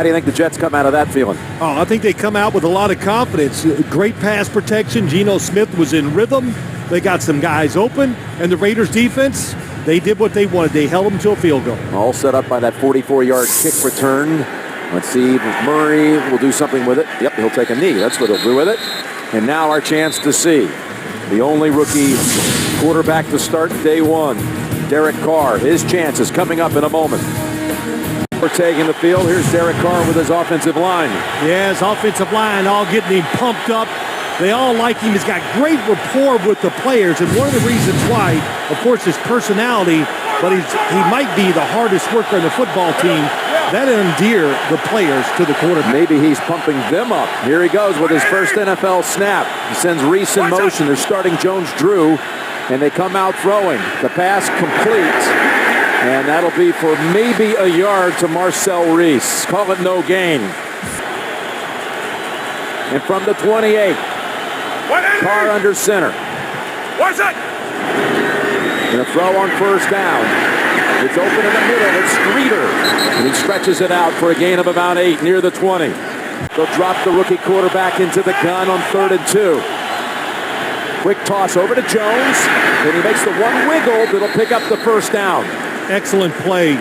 How do you think the Jets come out of that feeling? Oh, I think they come out with a lot of confidence. Great pass protection. Geno Smith was in rhythm. They got some guys open. And the Raiders defense, they did what they wanted. They held them to a field goal. All set up by that 44-yard kick return. Let's see if Murray will do something with it. Yep, he'll take a knee. That's what he'll do with it. And now our chance to see the only rookie quarterback to start day one, Derek Carr. His chance is coming up in a moment. We're taking the field. Here's Derek Carr with his offensive line. Yeah, his offensive line all getting him pumped up. They all like him. He's got great rapport with the players, and one of the reasons why, of course, his personality, but he might be the hardest worker on the football team. That endear the players to the quarterback. Maybe he's pumping them up. Here he goes with his first NFL snap. He sends Reese in motion. They're starting Jones-Drew, and they come out throwing. The pass complete, and that'll be for maybe a yard to Marcel Reese. Call it no gain. And from the 28, Carr under center. What's it? And a throw on first down. It's open in the middle. It's Streeter. And he stretches it out for a gain of about 8 near the 20. They'll drop the rookie quarterback into the gun on 3rd and 2. Quick toss over to Jones. And he makes the one wiggle that'll pick up the first down. Excellent play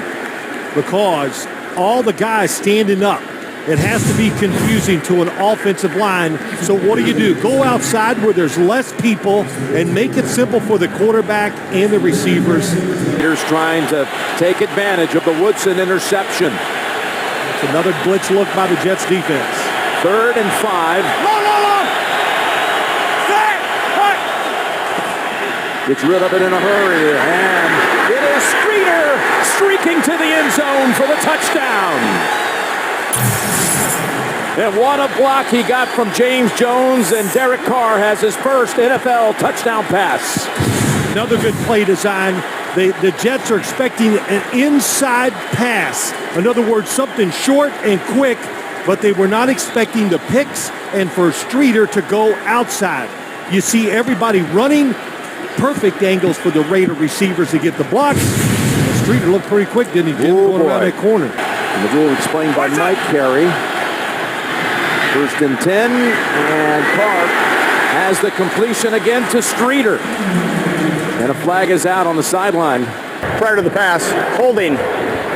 because all the guys standing up. It has to be confusing to an offensive line. So what do? Go outside where there's less people and make it simple for the quarterback and the receivers. Here's trying to take advantage of the Woodson interception. It's another blitz look by the Jets defense. 3rd and 5. Gets rid of it in a hurry, and it is Streeter streaking to the end zone for the touchdown. And what a block he got from James Jones, and Derek Carr has his first NFL touchdown pass. Another good play design. The Jets are expecting an inside pass. In other words, something short and quick, but they were not expecting the picks and for Streeter to go outside. You see everybody running. Perfect angles for the Raider receivers to get the blocks. And Streeter looked pretty quick, didn't he? Going around that corner. And the rule explained by Mike Carey. 1st and 10, and Carr has the completion again to Streeter. And a flag is out on the sideline. Prior to the pass, holding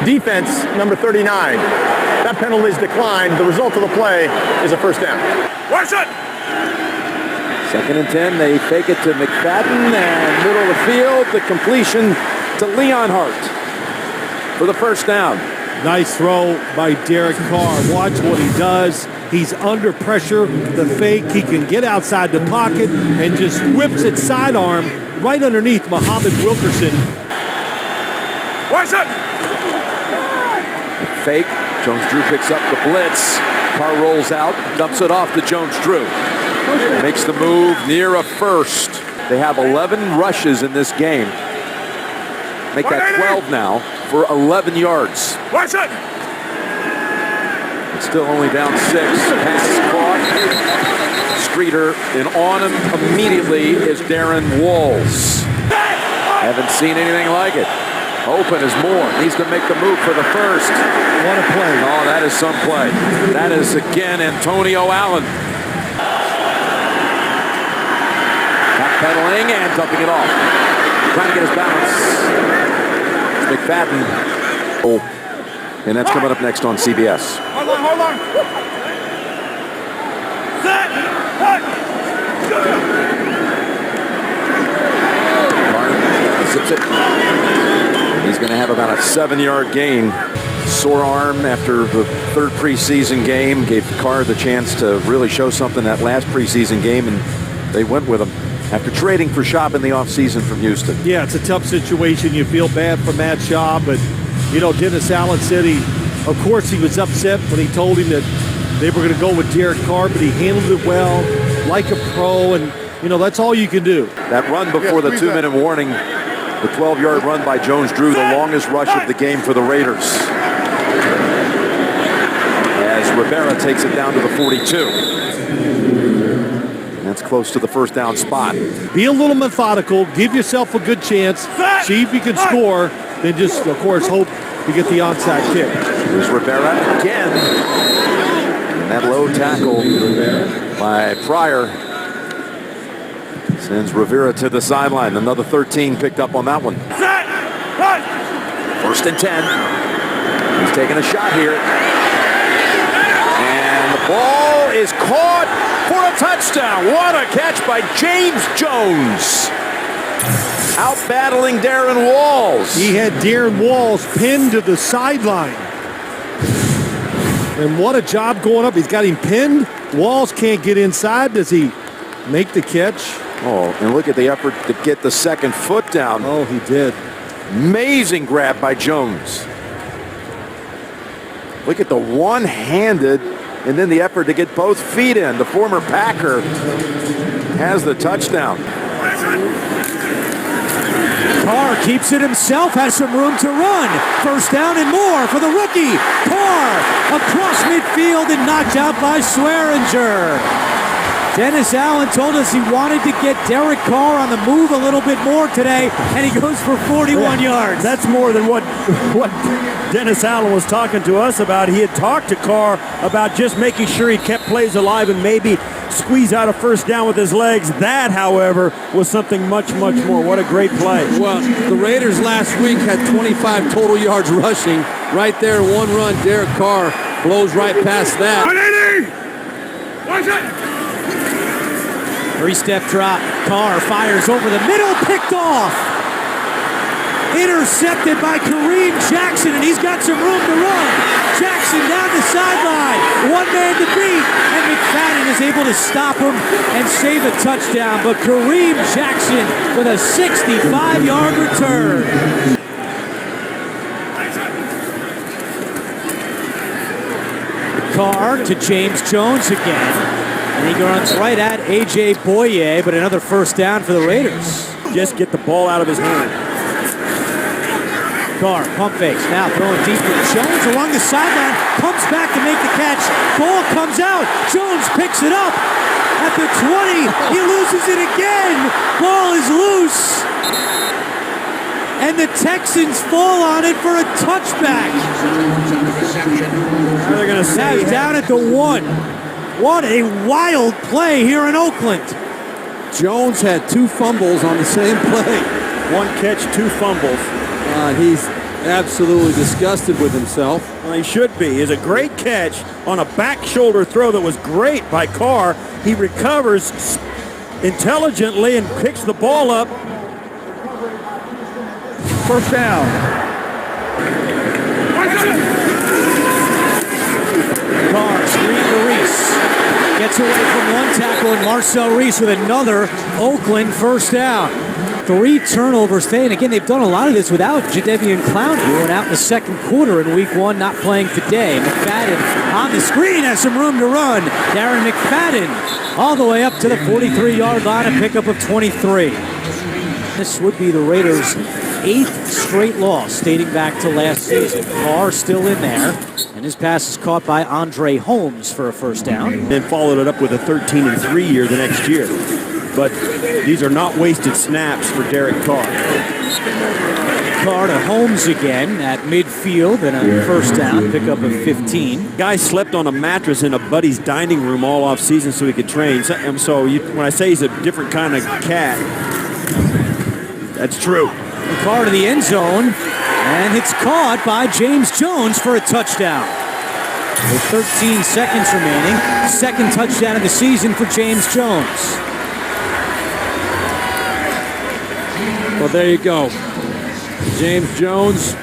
defense number 39. That penalty is declined. The result of the play is a first down. What's it? 2nd and 10, they fake it to McFadden, and middle of the field, the completion to Leonhardt for the first down. Nice throw by Derek Carr. Watch what he does. He's under pressure. The fake, he can get outside the pocket and just whips it sidearm right underneath Muhammad Wilkerson. What's it? Fake. Jones-Drew picks up the blitz. Carr rolls out, dumps it off to Jones-Drew. Makes the move near a first. They have 11 rushes in this game. Make that 12 now for 11 yards. What's it? It's still only down 6. Pass is caught. Streeter, and on him immediately is Darren Walls. Haven't seen anything like it. Open is Moore. Needs to make the move for the first. What a play. Oh, that is some play. That is, again, Antonio Allen. Backpedaling and dumping it off. Trying to get his balance. It's McFadden. Oh, and that's coming up next on CBS. Hold on. Set. Zips it. He's going to have about a 7-yard gain. Sore arm after the 3rd preseason game. Gave Carr the chance to really show something that last preseason game, and they went with him after trading for Schaub in the offseason from Houston. Yeah, it's a tough situation. You feel bad for Matt Schaub, but, Dennis Allen said of course he was upset when he told him that they were going to go with Derek Carr, but he handled it well, like a pro, and, that's all you can do. That run before the 2-minute warning, the 12-yard run by Jones-Drew, the longest rush of the game for the Raiders. As Rivera takes it down to the 42. That's close to the first down spot. Be a little methodical. Give yourself a good chance. See if you can score. Then just, of course, hope you get the onside kick. Here's Rivera again. tackle by Pryor. Sends Rivera to the sideline. Another 13 picked up on that one. Set. Cut. 1st and 10. He's taking a shot here. And the ball is caught for a touchdown. What a catch by James Jones. Out battling Darren Walls. He had Darren Walls pinned to the sideline. And what a job going up. He's got him pinned. Walls can't get inside. Does he make the catch? Oh, and look at the effort to get the second foot down. Oh, he did. Amazing grab by Jones. Look at the one-handed and then the effort to get both feet in. The former Packer has the touchdown. Carr keeps it himself, has some room to run. 1st down and more for the rookie. Carr across midfield and knocked out by Swearinger. Dennis Allen told us he wanted to get Derek Carr on the move a little bit more today, and he goes for 41 yards. That's more than what Dennis Allen was talking to us about. He had talked to Carr about just making sure he kept plays alive and maybe squeeze out a 1st down with his legs. That, however, was something much, much more. What a great play. Well, the Raiders last week had 25 total yards rushing. Right there in one run, Derek Carr blows right past that. 180. Watch it. 3-step drop. Carr fires over the middle, picked off. Intercepted by Kareem Jackson, and he's got some room to run. Jackson down the sideline. One man to beat, and McFadden is able to stop him and save a touchdown. But Kareem Jackson with a 65-yard return. Carr to James Jones again. And he runs right at A.J. Boye, but another 1st down for the Raiders. Just get the ball out of his hand. Carr, pump fakes, now throwing deep for Jones along the sideline, comes back to make the catch. Ball comes out, Jones picks it up at the 20. He loses it again. Ball is loose. And the Texans fall on it for a touchback. They're going to say Now down at the 1. What a wild play here in Oakland. Jones had 2 fumbles on the same play. 1 catch, 2 fumbles. He's absolutely disgusted with himself. Well, he should be. It's a great catch on a back shoulder throw that was great by Carr. He recovers intelligently and picks the ball up. 1st down. Carr, screen to Reese. Gets away from one tackle, and Marcel Reese with another Oakland 1st down. 3 turnovers today, and again, they've done a lot of this without Jadeveon Clowney, who went out in the 2nd quarter in week 1, not playing today. McFadden on the screen has some room to run. Darren McFadden all the way up to the 43-yard line, a pickup of 23. This would be the Raiders' 8th straight loss dating back to last season. Carr still in there, and his pass is caught by Andre Holmes for a 1st down. Then followed it up with a 13-3 year the next year. But these are not wasted snaps for Derek Carr. Carr to Holmes again at midfield and a 1st down, pickup of 15. Guy slept on a mattress in a buddy's dining room all off season so he could train. So when I say he's a different kind of cat, that's true. And Carr to the end zone, and it's caught by James Jones for a touchdown. With 13 seconds remaining, 2nd touchdown of the season for James Jones. Well, there you go. James Jones,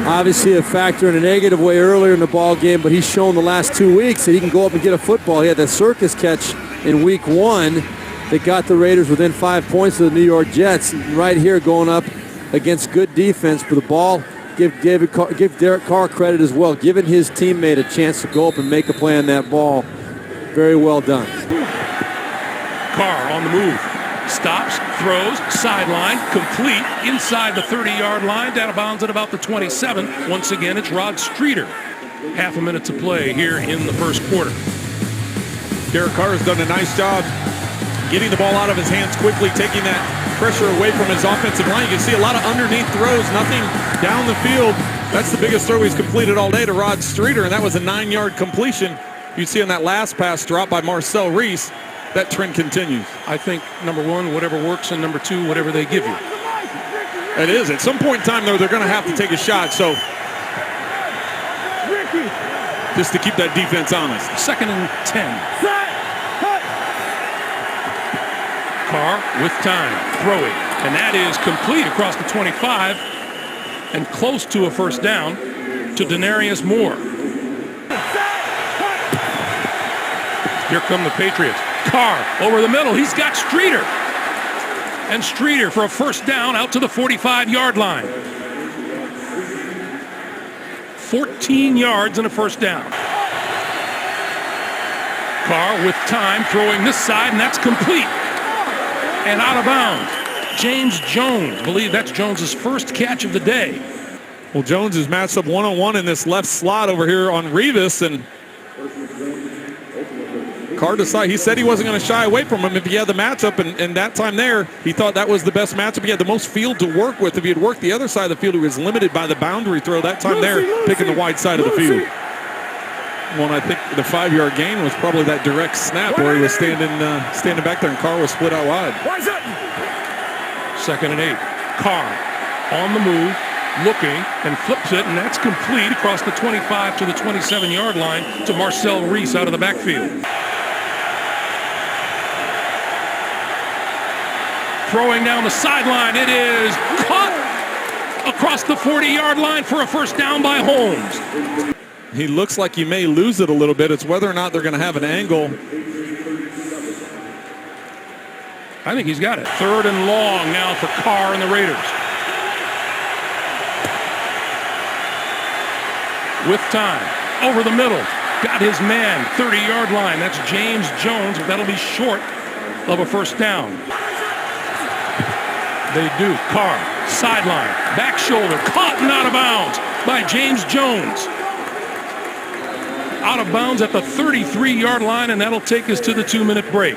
obviously a factor in a negative way earlier in the ball game, but he's shown the last 2 weeks that he can go up and get a football. He had that circus catch in week 1 that got the Raiders within 5 points of the New York Jets. Right here going up against good defense for the ball. Give Derek Carr credit as well, giving his teammate a chance to go up and make a play on that ball. Very well done. Carr on the move. Stops, throws, sideline, complete, inside the 30-yard line, down of bounds at about the 27. Once again, it's Rod Streeter. Half a minute to play here in the 1st quarter. Derek Carr has done a nice job getting the ball out of his hands quickly, taking that pressure away from his offensive line. You can see a lot of underneath throws, nothing down the field. That's the biggest throw he's completed all day to Rod Streeter, and that was a 9-yard completion You see on that last pass drop by Marcel Reese, that trend continues. I think, number one, whatever works, and number two, whatever they give you. It is. At some point in time, though, they're going to have to take a shot. So just to keep that defense honest. 2nd and 10. Carr with time, throwing, and that is complete across the 25 and close to a first down to Denarius Moore. Here come the Patriots. Carr over the middle. He's got Streeter. And Streeter for a first down out to the 45-yard line. 14 yards and a first down. Carr with time throwing this side, and that's complete. And out of bounds. James Jones. I believe that's Jones's first catch of the day. Well, Jones is matched up one-on-one in this left slot over here on Revis, and Carr decided, he said he wasn't going to shy away from him if he had the matchup, and that time there, he thought that was the best matchup. He had the most field to work with. If he had worked the other side of the field, he was limited by the boundary throw. That time there, picking the wide side of the field. Well, and I think the 5-yard gain was probably that direct snap where he was standing back there, and Carr was split out wide. 2nd and 8. Carr on the move, looking, and flips it, and that's complete across the 25 to the 27-yard line to Marcel Reese out of the backfield. Throwing down the sideline, it is caught across the 40-yard line for a first down by Holmes. He looks like he may lose it a little bit. It's whether or not they're going to have an angle. I think he's got it. 3rd and long now for Carr and the Raiders. With time, over the middle, got his man, 30-yard line. That's James Jones, but that'll be short of a first down. They do. Carr, sideline, back shoulder, caught and out of bounds by James Jones. Out of bounds at the 33-yard line, and that'll take us to the 2-minute break.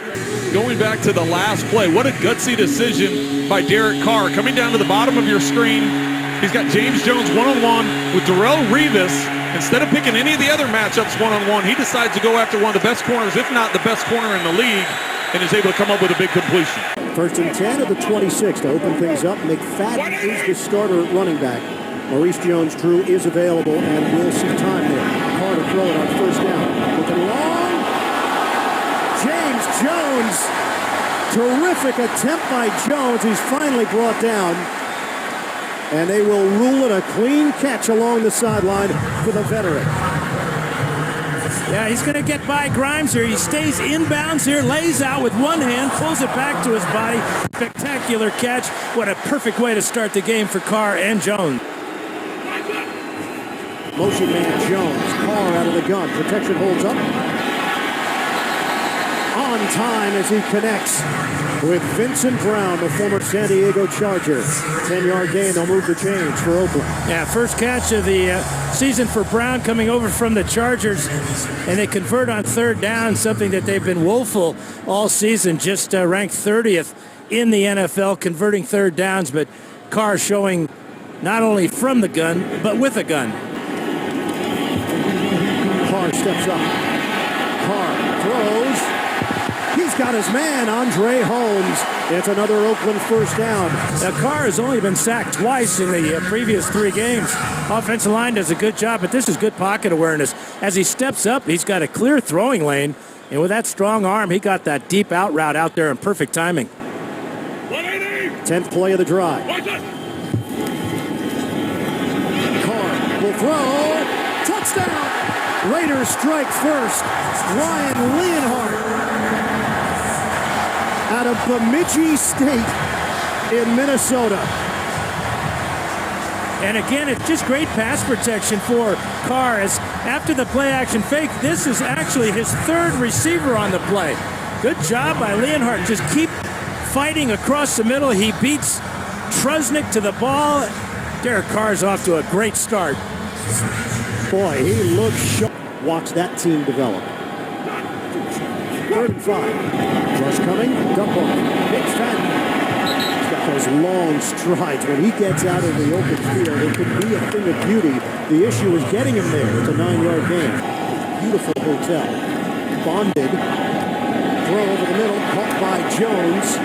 Going back to the last play, what a gutsy decision by Derek Carr. Coming down to the bottom of your screen, he's got James Jones one-on-one with Darrelle Revis. Instead of picking any of the other matchups one-on-one, he decides to go after one of the best corners, if not the best corner in the league, and is able to come up with a big completion. 1st and 10 at the 26 to open things up. McFadden is the starter running back. Maurice Jones-Drew is available, and we'll see time there. Carr to throw it on first down. Looking long. James Jones. Terrific attempt by Jones. He's finally brought down. And they will rule it a clean catch along the sideline for the veteran. Yeah, he's going to get by Grimes here. He stays inbounds here, lays out with one hand, pulls it back to his body. Spectacular catch. What a perfect way to start the game for Carr and Jones. Motion man Jones. Carr out of the gun. Protection holds up. On time as he connects with Vincent Brown, the former San Diego Charger. 10-yard gain. They'll move the chains for Oakland. Yeah, first catch of the season for Brown coming over from the Chargers. And they convert on 3rd down, something that they've been woeful all season. Just ranked 30th in the NFL, converting 3rd downs. But Carr showing not only from the gun, but with a gun. Carr steps up. Carr throws. He's got his man, Andre Holmes. It's another Oakland first down. Now, Carr has only been sacked twice in the previous 3 games. Offensive line does a good job, but this is good pocket awareness. As he steps up, he's got a clear throwing lane, and with that strong arm, he got that deep out route out there in perfect timing. 10th play of the drive. Carr will throw. Touchdown! Raiders strike first. Ryan Leonhardt out of Bemidji State in Minnesota. And again, it's just great pass protection for Carr. As after the play action fake, this is actually his 3rd receiver on the play. Good job by Leonhardt. Just keep fighting across the middle. He beats Trusnick to the ball. Derek Carr's off to a great start. Boy, he looks sharp. Watch that team develop. 3rd and 5. Rush coming. Dump off. McFadden. He's got those long strides. When he gets out of the open field, it could be a thing of beauty. The issue is getting him there. It's a 9-yard gain. beautiful hotel. Bonded. Throw over the middle, caught by Jones.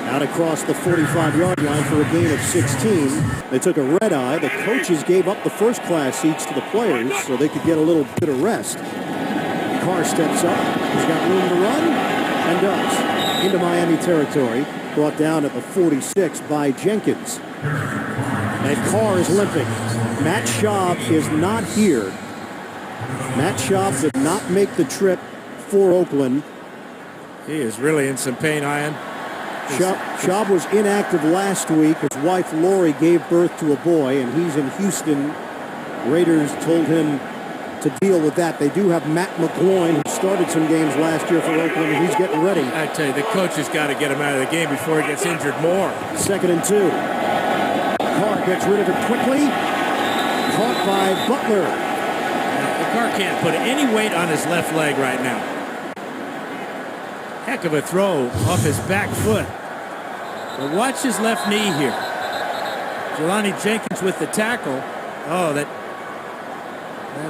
Out across the 45-yard line for a gain of 16. They took a red eye. The coaches gave up the first-class seats to the players so they could get a little bit of rest. Carr steps up. He's got room to run and does. Into Miami territory. Brought down at the 46 by Jenkins. And Carr is limping. Matt Schaub is not here. Matt Schaub did not make the trip for Oakland. He is really in some pain, Ian. Schaub was inactive last week. His wife Lori gave birth to a boy, and he's in Houston. Raiders told him to deal with that. They do have Matt McGloin, who started some games last year for Oakland, and he's getting ready. I tell you, the coach has got to get him out of the game before he gets injured more. 2nd and 2. Carr gets rid of it quickly. Caught by Butler. Carr can't put any weight on his left leg right now. Heck of a throw off his back foot. But watch his left knee here. Jelani Jenkins with the tackle. Oh, that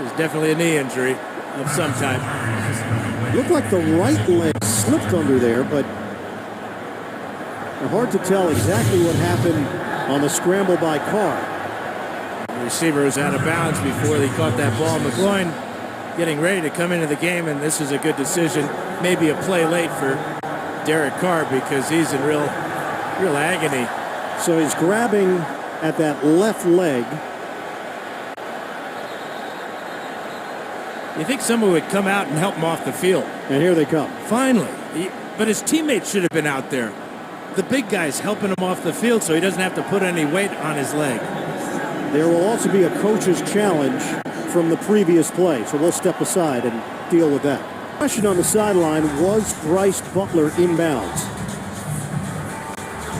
is definitely a knee injury of some type. Looked like the right leg slipped under there, but hard to tell exactly what happened on the scramble by Carr. The receiver was out of bounds before they caught that ball. McGloin getting ready to come into the game, and this is a good decision. Maybe a play late for Derek Carr because he's in real agony. So he's grabbing at that left leg. You think someone would come out and help him off the field. And here they come. Finally. But his teammates should have been out there. The big guy's helping him off the field so he doesn't have to put any weight on his leg. There will also be a coach's challenge from the previous play, so we'll step aside and deal with that. Question on the sideline, was Bryce Butler inbounds?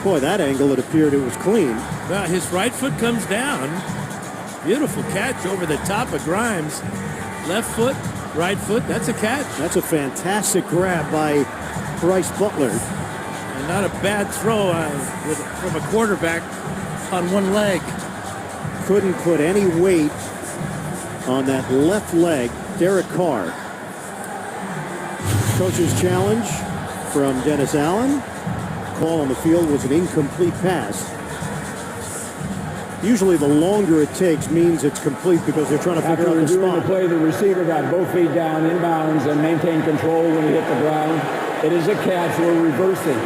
Boy, that angle, it appeared it was clean. Well, his right foot comes down. Beautiful catch over the top of Grimes. Left foot, right foot, that's a catch. That's a fantastic grab by Bryce Butler. And not a bad throw from a quarterback on one leg. Couldn't put any weight on that left leg. Derek Carr. Coach's challenge from Dennis Allen. Call on the field was an incomplete pass. Usually the longer it takes means it's complete because they're trying to figure out the spot. The play, the receiver got both feet down, inbounds, and maintained control when he hit the ground. It is a catch. We're reversing.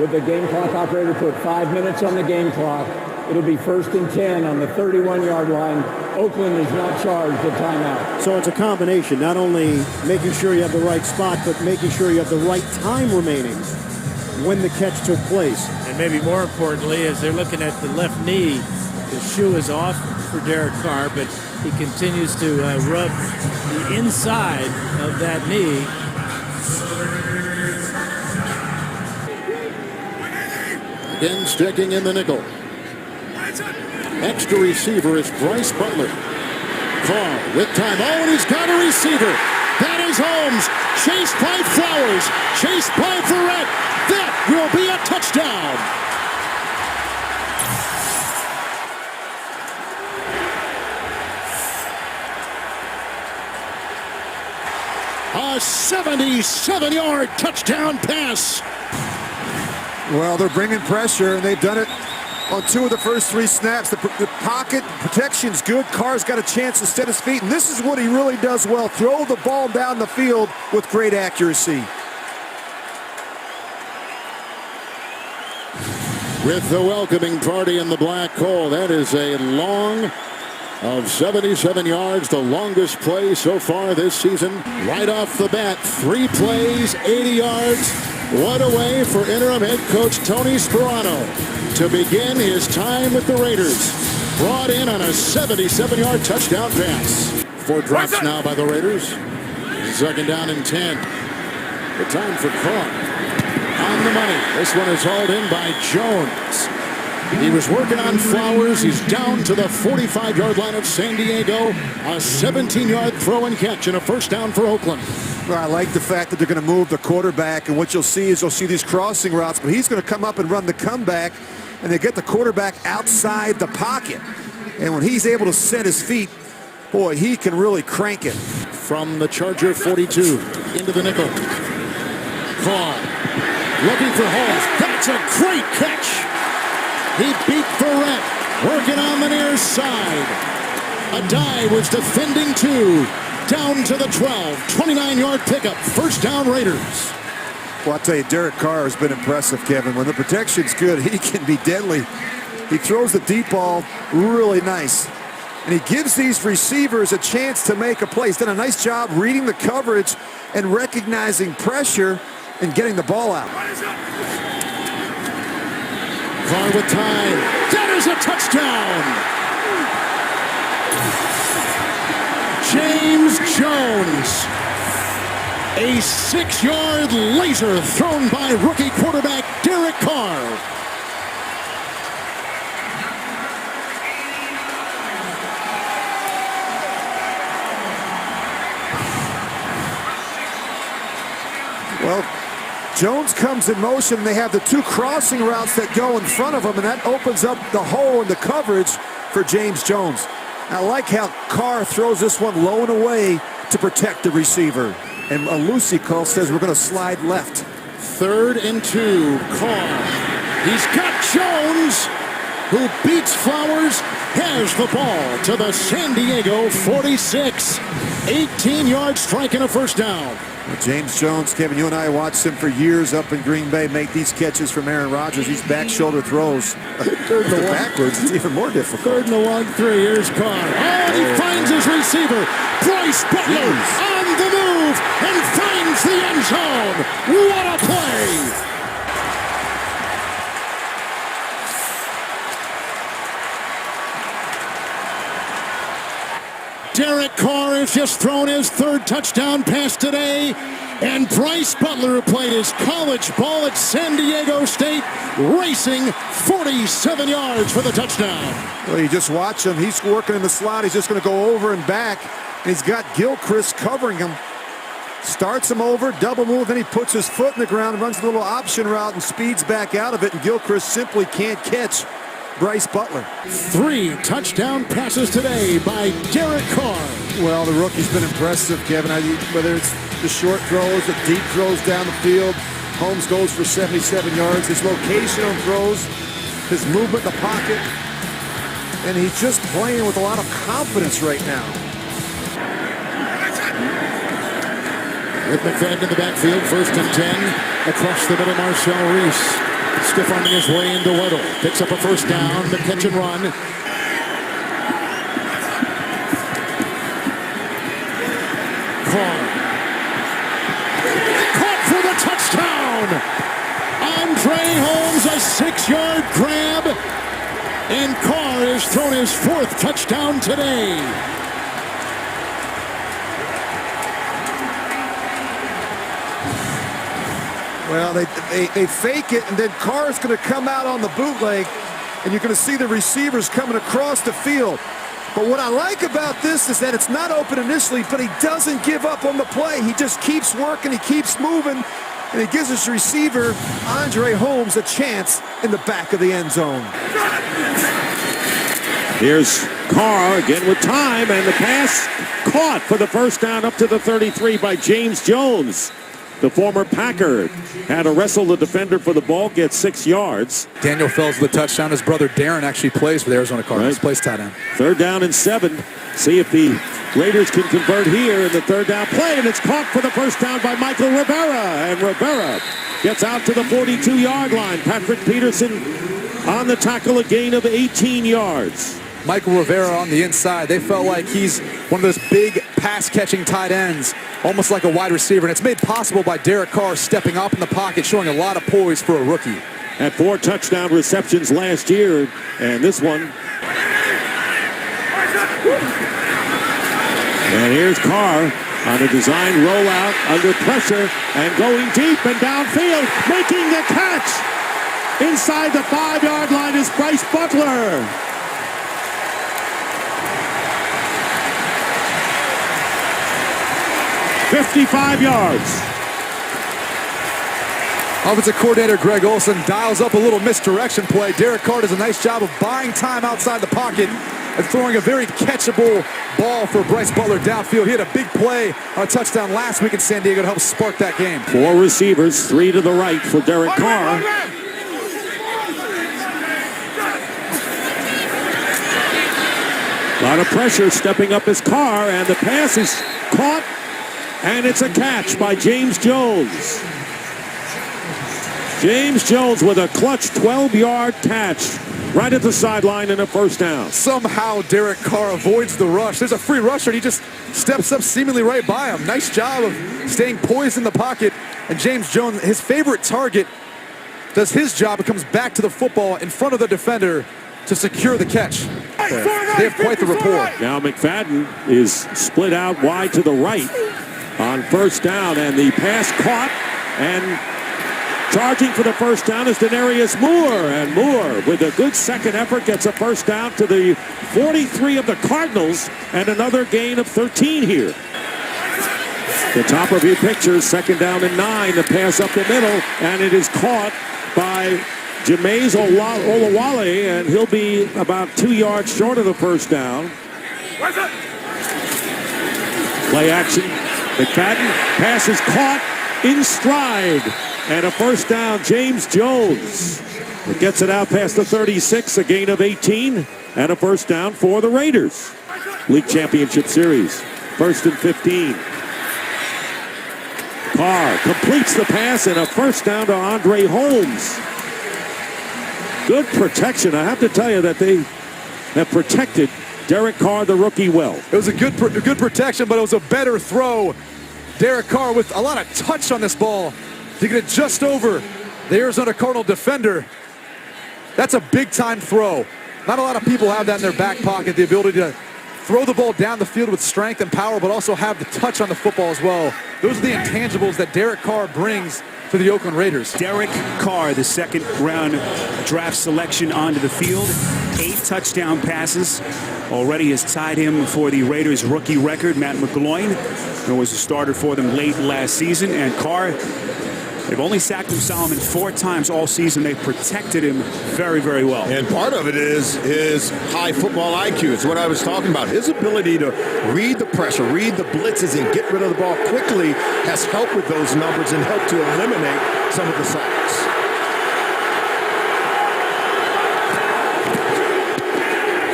With the game clock operator put 5 minutes on the game clock, it'll be 1st and 10 on the 31-yard line. Oakland is not charged a timeout. So it's a combination, not only making sure you have the right spot, but making sure you have the right time remaining when the catch took place. And maybe more importantly, as they're looking at the left knee, the shoe is off for Derek Carr, but he continues to rub the inside of that knee. Again, sticking in the nickel. Extra receiver is Bryce Butler. Carr with time. Oh, and he's got a receiver. That is Holmes. Chased by Flowers. Chased by Verrett. That will be a touchdown. A 77-yard touchdown pass. Well, they're bringing pressure, and they've done it on 2 of the first 3 snaps. The pocket protection's good. Carr's got a chance to set his feet, and this is what he really does well. Throw the ball down the field with great accuracy. With the welcoming party in the black hole, that is a long of 77 yards, the longest play so far this season. Right off the bat, 3 plays, 80 yards. What a way for interim head coach Tony Sperano to begin his time with the Raiders. Brought in on a 77-yard touchdown pass. 4 drops now by the Raiders. 2nd down and 10. The time for Carr. On the money. This one is hauled in by Jones. He was working on Flowers. He's down to the 45-yard line of San Diego. A 17-yard throw and catch and a 1st down for Oakland. Well, I like the fact that they're going to move the quarterback, and what you'll see is you'll see these crossing routes, but he's going to come up and run the comeback, and they get the quarterback outside the pocket. And when he's able to set his feet, boy, he can really crank it. From the Charger 42 into the nickel. Carr looking for Holmes. That's a great catch. He beat Barrett, working on the near side. A dive was defending 2. Down to the 12. 29-yard pickup. First down Raiders. Well, I'll tell you, Derek Carr has been impressive, Kevin. When the protection's good, he can be deadly. He throws the deep ball really nice. And he gives these receivers a chance to make a play. He's done a nice job reading the coverage and recognizing pressure and getting the ball out. Carr with time. That is a touchdown. James Jones. A 6-yard laser thrown by rookie quarterback Derek Carr. Well, Jones comes in motion. They have the 2 crossing routes that go in front of him, and that opens up the hole in the coverage for James Jones. I like how Carr throws this one low and away to protect the receiver. And a Lucy call says we're going to slide left. 3rd and 2. Carr. He's got Jones, who beats Flowers, has the ball to the San Diego 46. 18-yard strike and a first down. Well, James Jones, Kevin, you and I watched him for years up in Green Bay make these catches from Aaron Rodgers. These back shoulder throws. Third and backwards, it's even more difficult. 3rd and 1, 3. Here's Carr. Oh, he finds his receiver. Bryce Butler on the move and finds the end zone. What a play! Derek Carr has just thrown his 3rd touchdown pass today. And Bryce Butler, who played his college ball at San Diego State, racing 47 yards for the touchdown. Well, you just watch him. He's working in the slot. He's just going to go over and back. And he's got Gilchrist covering him. Starts him over, double move, then he puts his foot in the ground and runs a little option route and speeds back out of it. And Gilchrist simply can't catch Bryce Butler. 3 touchdown passes today by Derek Carr. Well, the rookie's been impressive, Kevin. Whether it's the short throws, the deep throws down the field. Holmes goes for 77 yards. His location on throws, his movement in the pocket. And he's just playing with a lot of confidence right now. With McFadden in the backfield, 1st and 10. Across the middle, Marcel Reese. Stiff arming his way into Weddle. Picks up a first down, the catch and run. Carr. Caught for the touchdown! Andre Holmes, a 6-yard grab. And Carr has thrown his 4th touchdown today. Well, they fake it, and then Carr's going to come out on the bootleg, and you're going to see the receivers coming across the field. But what I like about this is that it's not open initially, but he doesn't give up on the play. He just keeps working, he keeps moving, and he gives his receiver, Andre Holmes, a chance in the back of the end zone. Here's Carr again with time, and the pass caught for the first down up to the 33 by James Jones. The former Packer had to wrestle the defender for the ball, gets 6 yards. Daniel Fells with a touchdown. His brother Darren actually plays for the Arizona Cardinals. Right. Plays tight end. 3rd down and 7. See if the Raiders can convert here in the 3rd down play, and it's caught for the first down by Michael Rivera. And Rivera gets out to the 42-yard line. Patrick Peterson on the tackle, a gain of 18 yards. Michael Rivera on the inside. They felt like he's one of those big pass-catching tight ends, almost like a wide receiver, and it's made possible by Derek Carr stepping up in the pocket, showing a lot of poise for a rookie. Had 4 touchdown receptions last year, and this one. And here's Carr on a design rollout under pressure and going deep and downfield, making the catch. Inside the 5-yard line is Bryce Butler. $55 yards. Offensive coordinator Greg Olson dials up a little misdirection play. Derek Carr does a nice job of buying time outside the pocket throwing a very catchable ball for Bryce Butler downfield. He had a big play on a touchdown last week in San Diego to help spark that game. 4 receivers, 3 to the right for Derek Carr. A lot of pressure stepping up his Carr, and the pass is caught, and it's a catch by James Jones. James Jones with a clutch 12-yard catch right at the sideline and a first down. Somehow Derek Carr avoids the rush. There's a free rusher, and he just steps up seemingly right by him. Nice job of staying poised in the pocket. And James Jones, his favorite target, does his job and comes back to the football in front of the defender to secure the catch. They have quite the rapport. Now McFadden is split out wide to the right on first down, and the pass caught, and charging for the first down is Denarius Moore, and Moore with a good second effort gets a first down to the 43 of the Cardinals, and another gain of 13 here. The top of your picture, second down and 9, the pass up the middle, and it is caught by Jameis Olawale, and he'll be about 2 yards short of the first down. Play action. McFadden, pass is caught in stride, and a first down, James Jones. It gets it out past the 36, a gain of 18, and a first down for the Raiders. League Championship Series, 1st and 15. Carr completes the pass, and a first down to Andre Holmes. Good protection. I have to tell you that they have protected Derek Carr, the rookie, well. It was a good protection, but it was a better throw. Derek Carr with a lot of touch on this ball to get it just over the Arizona Cardinal defender. That's a big-time throw. Not a lot of people have that in their back pocket, the ability to throw the ball down the field with strength and power, but also have the touch on the football as well. Those are the intangibles that Derek Carr brings to the Oakland Raiders. Derek Carr, the second-round draft selection onto the field. 8 touchdown passes. Already has tied him for the Raiders rookie record. Matt McGloin, who was a starter for them late last season. And Carr, they've only sacked him, Solomon, 4 times all season. They've protected him very, very well. And part of it is his high football IQ. It's what I was talking about. His ability to read the pressure, read the blitzes, and get rid of the ball quickly has helped with those numbers and helped to eliminate some of the sacks.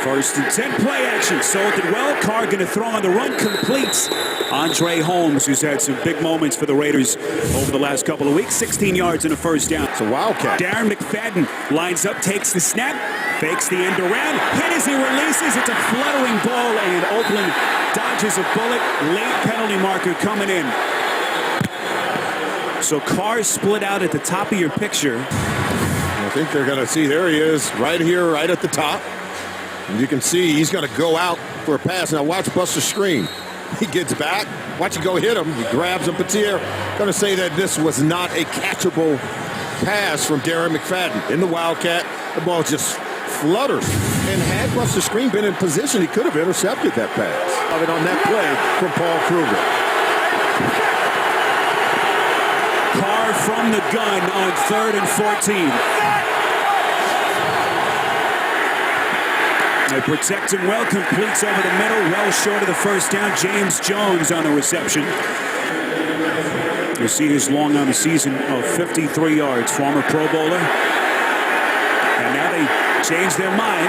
First and 10, play action. Sold it well. Carr going to throw on the run. Completes. Andre Holmes, who's had some big moments for the Raiders over the last couple of weeks. 16 yards and a first down. It's a wildcat. Darren McFadden lines up, takes the snap, fakes the end around. Hit as he releases. It's a fluttering ball, and Oakland dodges a bullet. Late penalty marker coming in. So Carr split out at the top of your picture. I think they're going to see, there he is, right here, right at the top. And you can see he's going to go out for a pass. Now watch Buster screen. He gets back. Watch him go hit him. He grabs him. But here, going to say that this was not a catchable pass from Darren McFadden. In the Wildcat, the ball just flutters. And had Buster Screen been in position, he could have intercepted that pass. Of it on that play from Paul Kruger. Carr from the gun on 3rd and 14. They protect him well, completes over the middle, well short of the first down. James Jones on the reception. You see his long on the season of 53 yards, former Pro Bowler. And now they change their mind.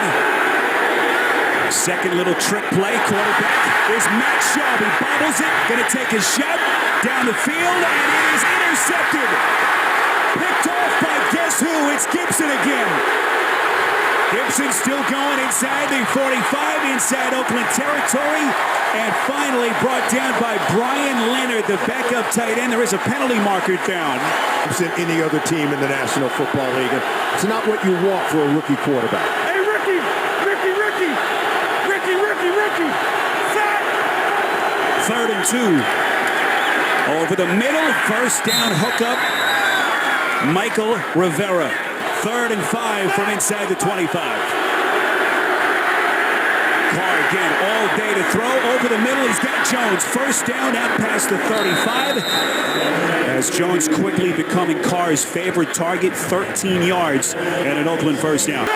Second little trick play, quarterback is Matt Schaub. He bobbles it, gonna take a shot down the field, and it is intercepted. Picked off by guess who? It's Gibson again. Gibson still going inside the 45, inside Oakland territory, and finally brought down by Brian Leonard, the backup tight end. There is a penalty marker down. Than any other team in the National Football League. It's not what you want for a rookie quarterback. Hey, Ricky! Sack! 3rd and 2. Over the middle, first down hookup. Michael Rivera. 3rd and 5 from inside the 25. Carr again, all day to throw. Over the middle, he's got Jones. First down out past the 35. As Jones quickly becoming Carr's favorite target, 13 yards and an Oakland first down.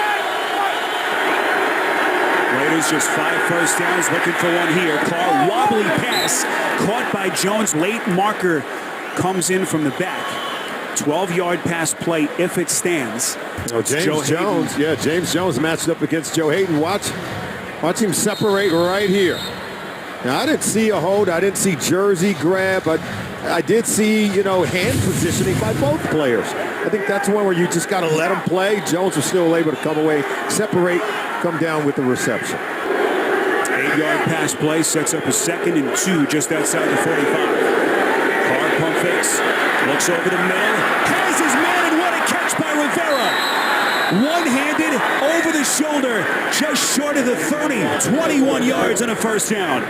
Raiders just 5 first downs, looking for one here. Carr, wobbly pass, caught by Jones. Late marker comes in from the back. 12-yard pass play if it stands. James Jones, James Jones matched up against Joe Hayden. Watch him separate right here. Now, I didn't see a hold. I didn't see jersey grab, but I did see, hand positioning by both players. I think that's one where you just got to let them play. Jones was still able to come away, separate, come down with the reception. 8-yard pass play sets up a 2nd and 2 just outside the 45. Carr pump fakes, looks over the middle, has his man, and what a catch by Rivera. One-handed, over the shoulder, just short of the 30, 21 yards and a first down.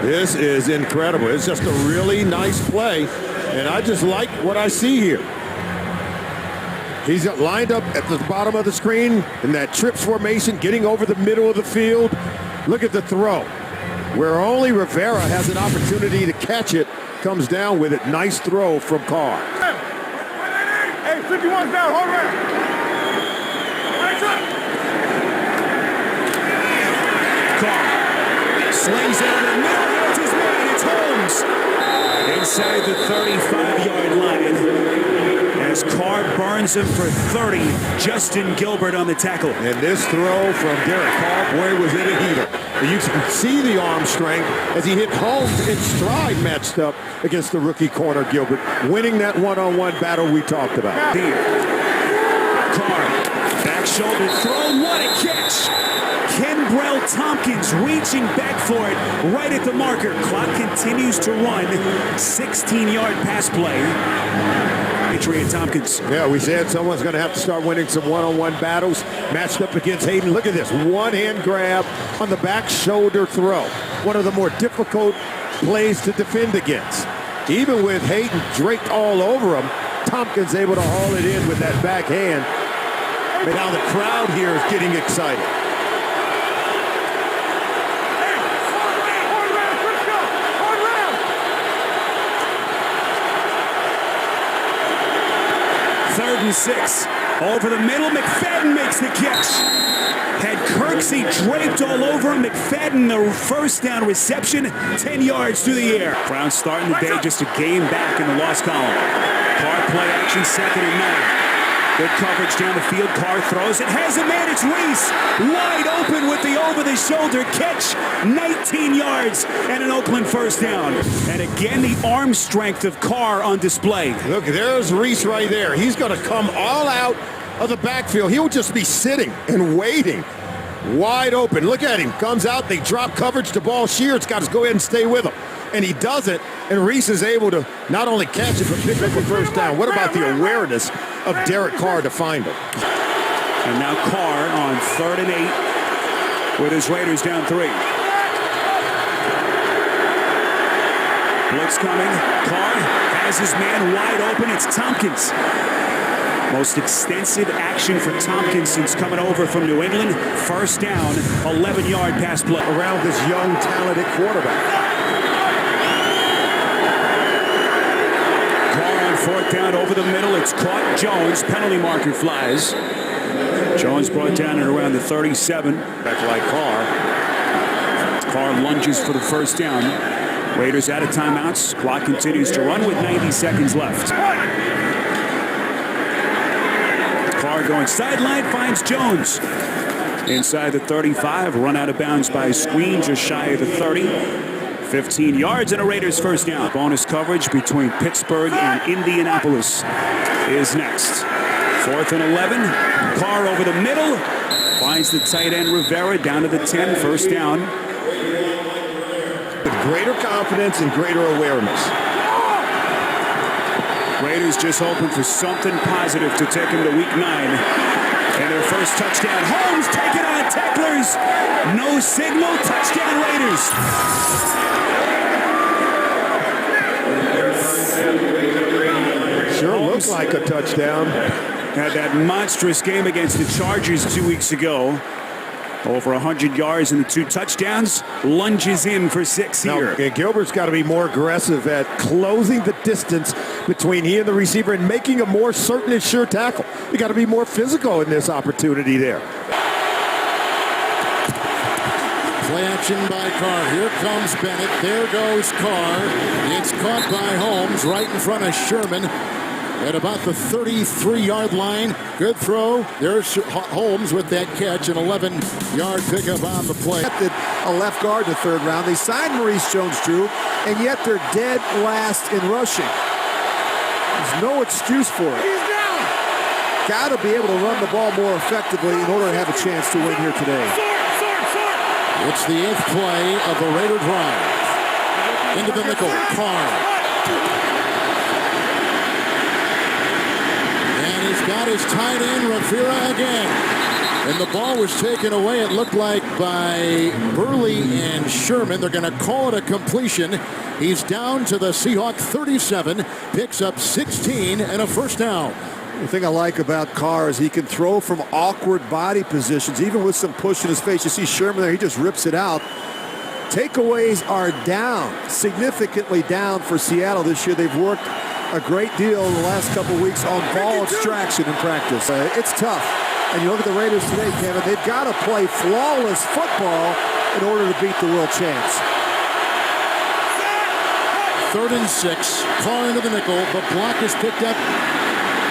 This is incredible. It's just a really nice play, and I just like what I see here. He's lined up at the bottom of the screen in that trips formation, getting over the middle of the field. Look at the throw, where only Rivera has an opportunity to catch it, comes down with it. Nice throw from Carr. Hey, 51's down, hold around. Carr slings it over the middle. It's his man. It's Holmes inside the 35-yard line as Carr burns him for 30. Justin Gilbert on the tackle. And this throw from Derek Carr, boy, was it a heater. You can see the arm strength as he hit Holmes in stride, matched up against the rookie corner Gilbert, winning that one-on-one battle we talked about. Here, Carr, back shoulder throw. What a catch! Kenbrell Tompkins reaching back for it right at the marker. Clock continues to run. 16-yard pass play. Patriot Tompkins. Yeah, we said someone's going to have to start winning some one-on-one battles. Matched up against Hayden. Look at this. One-hand grab on the back shoulder throw. One of the more difficult plays to defend against. Even with Hayden draped all over him, Tompkins able to haul it in with that back hand. But now the crowd here is getting excited. Third and 6. Over the middle, McFadden makes the catch. Had Kirksey draped all over him. McFadden, the first down reception, 10 yards through the air. Browns starting the day just a game back in the loss column. Carr play action, 2nd and 9. Good coverage down the field. Carr throws it. Has a man. It's Reese. Wide open with the over-the-shoulder catch. 19 yards and an Oakland first down. And again, the arm strength of Carr on display. Look, there's Reese right there. He's going to come all out of the backfield. He'll just be sitting and waiting. Wide open. Look at him. Comes out. They drop coverage. The ball shears. Got to go ahead and stay with him. And he does it. And Reese is able to not only catch it, but pick up a first down. What about the awareness of Derek Carr to find him? And now Carr on 3rd and 8 with his Raiders down 3. Blitz coming. Carr has his man wide open. It's Tompkins. Most extensive action for Tompkins since coming over from New England. First down, 11-yard pass play. Around this young, talented quarterback. Carr on 4th down over the middle. It's caught. Jones. Penalty marker flies. Jones brought down at around the 37. Back like Carr. Carr lunges for the first down. Raiders out of timeouts. Clock continues to run with 90 seconds left. Carr going sideline, finds Jones. Inside the 35, run out of bounds by a screen just shy of the 30. 15 yards and a Raiders first down. Bonus coverage between Pittsburgh and Indianapolis is next. 4th and 11. Carr over the middle. Finds the tight end Rivera down to the 10. First down. With greater confidence and greater awareness. Raiders just hoping for something positive to take them to week 9. And their first touchdown. Holmes taking on tacklers. No signal. Touchdown Raiders. Sure looks like a touchdown. Had that monstrous game against the Chargers 2 weeks ago. Over 100 yards and the 2 touchdowns. Lunges in for 6 here. Now, Gilbert's got to be more aggressive at closing the distance between he and the receiver and making a more certain and sure tackle. You got to be more physical in this opportunity there. Play action by Carr. Here comes Bennett. There goes Carr. It's caught by Holmes right in front of Sherman at about the 33-yard line. Good throw. There's Holmes with that catch, an 11-yard pickup on the play. A left guard in the third round. They signed Maurice Jones-Drew, and yet they're dead last in rushing. There's no excuse for it. He's down. Got to be able to run the ball more effectively in order to have a chance to win here today. It's the 8th play of the Raider drive. Into the nickel, Carr. And he's got his tight end, Rivera, again. And the ball was taken away, it looked like, by Burley and Sherman. They're going to call it a completion. He's down to the Seahawk 37, picks up 16 and a first down. The thing I like about Carr is he can throw from awkward body positions, even with some push in his face. You see Sherman there, he just rips it out. Takeaways are down, significantly down for Seattle this year. They've worked a great deal in the last couple of weeks on ball extraction in practice. It's tough. And you look at the Raiders today, Kevin, they've got to play flawless football in order to beat the world champs. 3rd and 6. Carr into the nickel. The block is picked up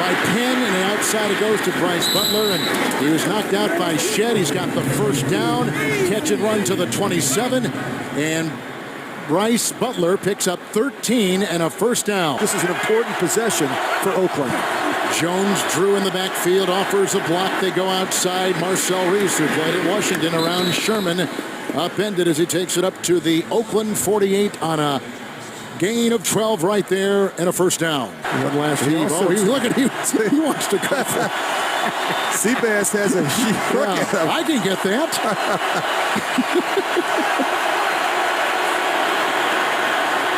by Penn, and outside it goes to Bryce Butler, and he was knocked out by Shed. He's got the first down. Catch and run to the 27, and Bryce Butler picks up 13 and a first down. This is an important possession for Oakland. Jones-Drew in the backfield offers a block. They go outside. Marcel Reese, who played at Washington, around Sherman, upended as he takes it up to the Oakland 48 on a gain of 12 right there and a first down. One last heave. Oh, look at him. He wants to go. Seabass has a look at him. I can get that.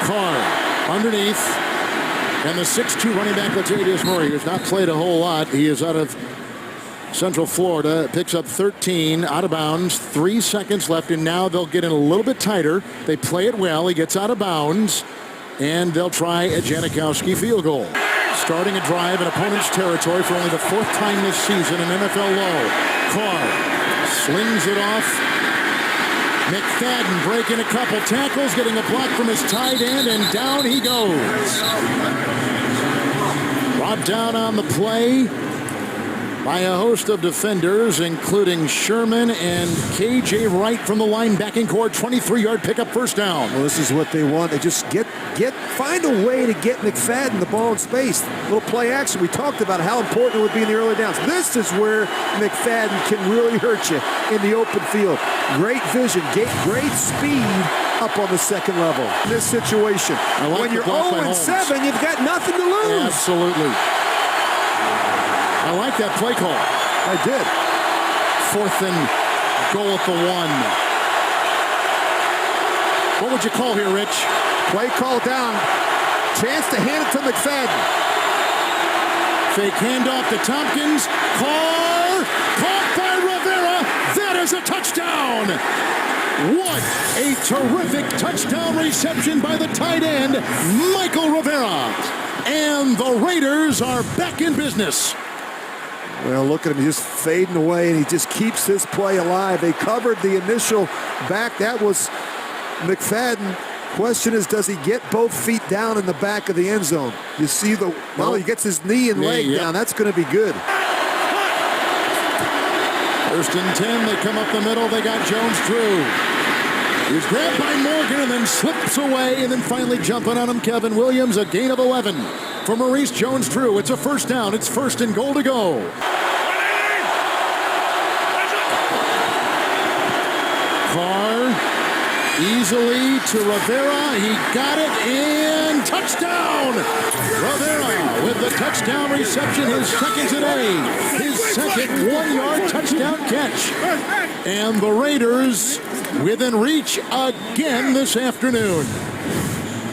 Carr underneath. And the 6'2 running back, Latavius Murray, who's not played a whole lot. He is out of Central Florida, picks up 13, out of bounds, 3 seconds left, and now they'll get in a little bit tighter. They play it well. He gets out of bounds, and they'll try a Janikowski field goal. Starting a drive in opponent's territory for only the 4th time this season, an NFL low. Carr slings it off. McFadden breaking a couple tackles, getting a block from his tight end, and down he goes. Brought down on the play by a host of defenders, including Sherman and K.J. Wright from the linebacking core. 23-yard pickup, first down. Well, this is what they want. They just find a way to get McFadden the ball in space. A little play action. We talked about how important it would be in the early downs. This is where McFadden can really hurt you in the open field. Great vision, great speed up on the second level. In this situation, when you're 0-7, you've got nothing to lose. Absolutely. I like that play call. I did. 4th and goal at the 1. What would you call here, Rich? Play call down. Chance to hand it to McFadden. Fake handoff to Tompkins. Carr caught by Rivera. That is a touchdown. What a terrific touchdown reception by the tight end, Michael Rivera. And the Raiders are back in business. Well, look at him. He's just fading away, and he just keeps this play alive. They covered the initial back. That was McFadden. Question is, does he get both feet down in the back of the end zone? You see he gets his knee and leg down. That's going to be good. 1st and 10. They come up the middle. They got Jones-Drew. He's grabbed by Morgan and then slips away, and then finally jumping on him, Kevin Williams, a gain of 11 for Maurice Jones-Drew. It's a first down. It's 1st and goal to go. Carr easily to Rivera. He got it, and touchdown! Rivera with the touchdown reception, his second today. His second 1-yard touchdown catch. And the Raiders within reach again this afternoon.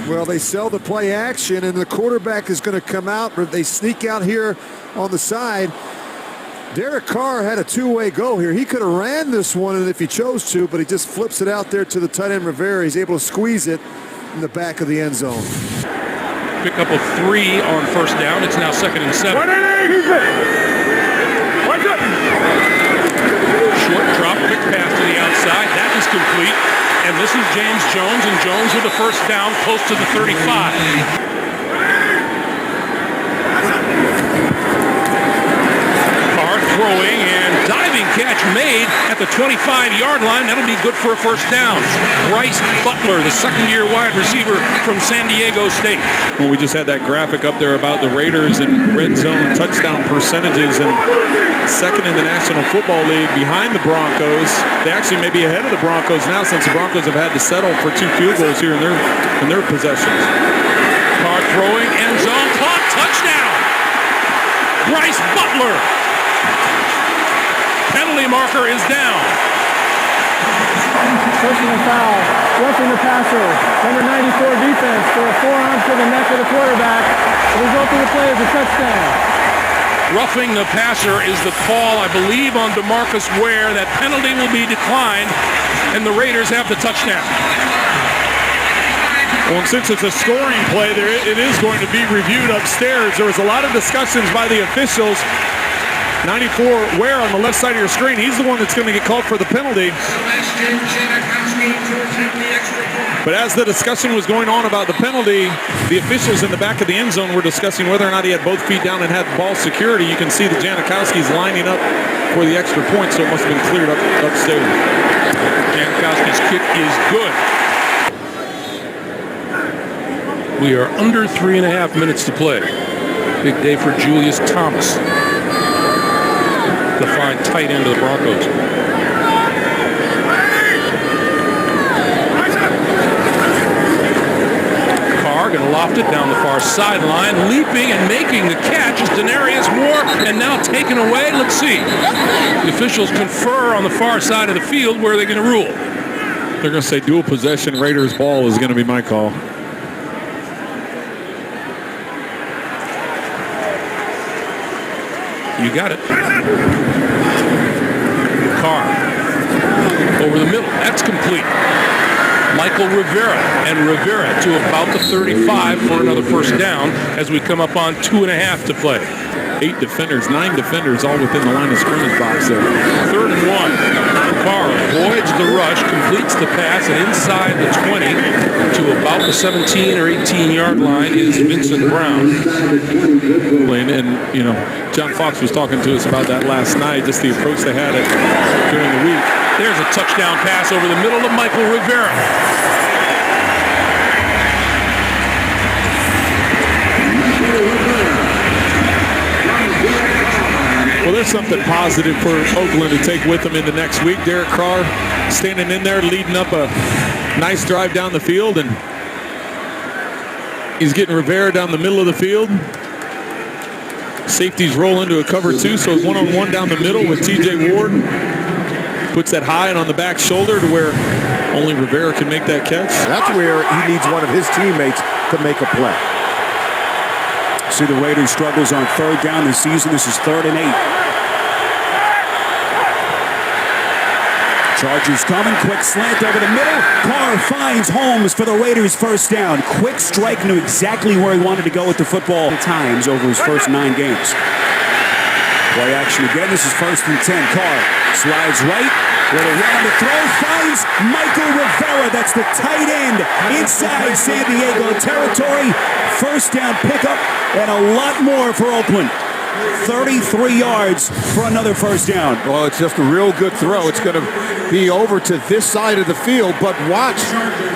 Well, they sell the play action, and the quarterback is going to come out. They sneak out here on the side. Derek Carr had a two-way go here. He could have ran this one if he chose to, but he just flips it out there to the tight end Rivera. He's able to squeeze it in the back of the end zone. Pick up of 3 on first down. It's now 2nd and 7. Short drop quick pass to the outside. That is complete. And this is James Jones, and Jones with the first down close to the 35. Throwing and diving catch made at the 25-yard line. That'll be good for a first down. Bryce Butler, the second-year wide receiver from San Diego State. Well, we just had that graphic up there about the Raiders and red zone touchdown percentages, and second in the National Football League behind the Broncos. They actually may be ahead of the Broncos now, since the Broncos have had to settle for 2 field goals here in their possessions. Carr throwing, end zone, caught, touchdown! Bryce Butler. Penalty marker is down. Personal foul. Roughing the passer. Number 94 defense for a forearm to the neck of the quarterback. The result of the play is a touchdown. Roughing the passer is the call, I believe, on DeMarcus Ware. That penalty will be declined, and the Raiders have the touchdown. Well, and since it's a scoring play, it is going to be reviewed upstairs. There was a lot of discussions by the officials. 94 Ware on the left side of your screen. He's the one that's going to get called for the penalty. But as the discussion was going on about the penalty, the officials in the back of the end zone were discussing whether or not he had both feet down and had ball security. You can see the Janikowski's lining up for the extra point, so it must have been cleared up upstairs. Janikowski's kick is good. We are under 3.5 minutes to play. Big day for Julius Thomas, the fine tight end of the Broncos. Carr going to loft it down the far sideline, leaping and making the catch is Denarius Moore, and now taken away. Let's see. The officials confer on the far side of the field where they're going to rule. They're going to say dual possession Raiders ball is going to be my call. You got it. Carr over the middle. That's complete. Michael Rivera, and Rivera to about the 35 for another first down as we come up on 2.5 to play. 9 defenders all within the line of scrimmage box there. 3rd and 1. Carr avoids the rush, completes the pass, and inside the 20 to about the 17 or 18-yard line is Vincent Brown. And, you know, John Fox was talking to us about that last night, just the approach they had during the week. There's a touchdown pass over the middle of Michael Rivera. Well, there's something positive for Oakland to take with them into next week. Derek Carr standing in there, leading up a nice drive down the field, and he's getting Rivera down the middle of the field. Safeties roll into a cover 2, so it's one-on-one down the middle with T.J. Ward. Puts that high and on the back shoulder to where only Rivera can make that catch. That's where he needs one of his teammates to make a play. See the Raiders struggles on 3rd down this season. This is 3rd and 8. Chargers coming, quick slant over the middle. Carr finds Holmes for the Raiders' first down. Quick strike, knew exactly where he wanted to go with the football times over his first 9 games. Play action again. This is 1st and 10. Carr slides right. With a run on the throw, finds Michael Rivera. That's the tight end inside San Diego territory. First down pickup and a lot more for Oakland. 33 yards for another first down. Well, it's just a real good throw. It's going to be over to this side of the field, but watch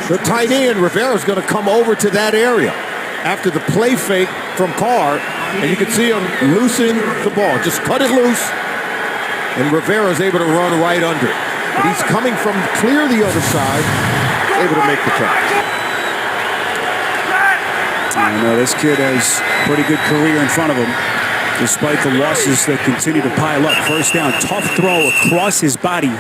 the tight end. Rivera's going to come over to that area after the play fake from Carr, and you can see him loosen the ball. Just cut it loose, and Rivera's able to run right under it. But he's coming from clear the other side, able to make the catch. I know this kid has a pretty good career in front of him, despite the losses that continue to pile up. First down, tough throw across his body,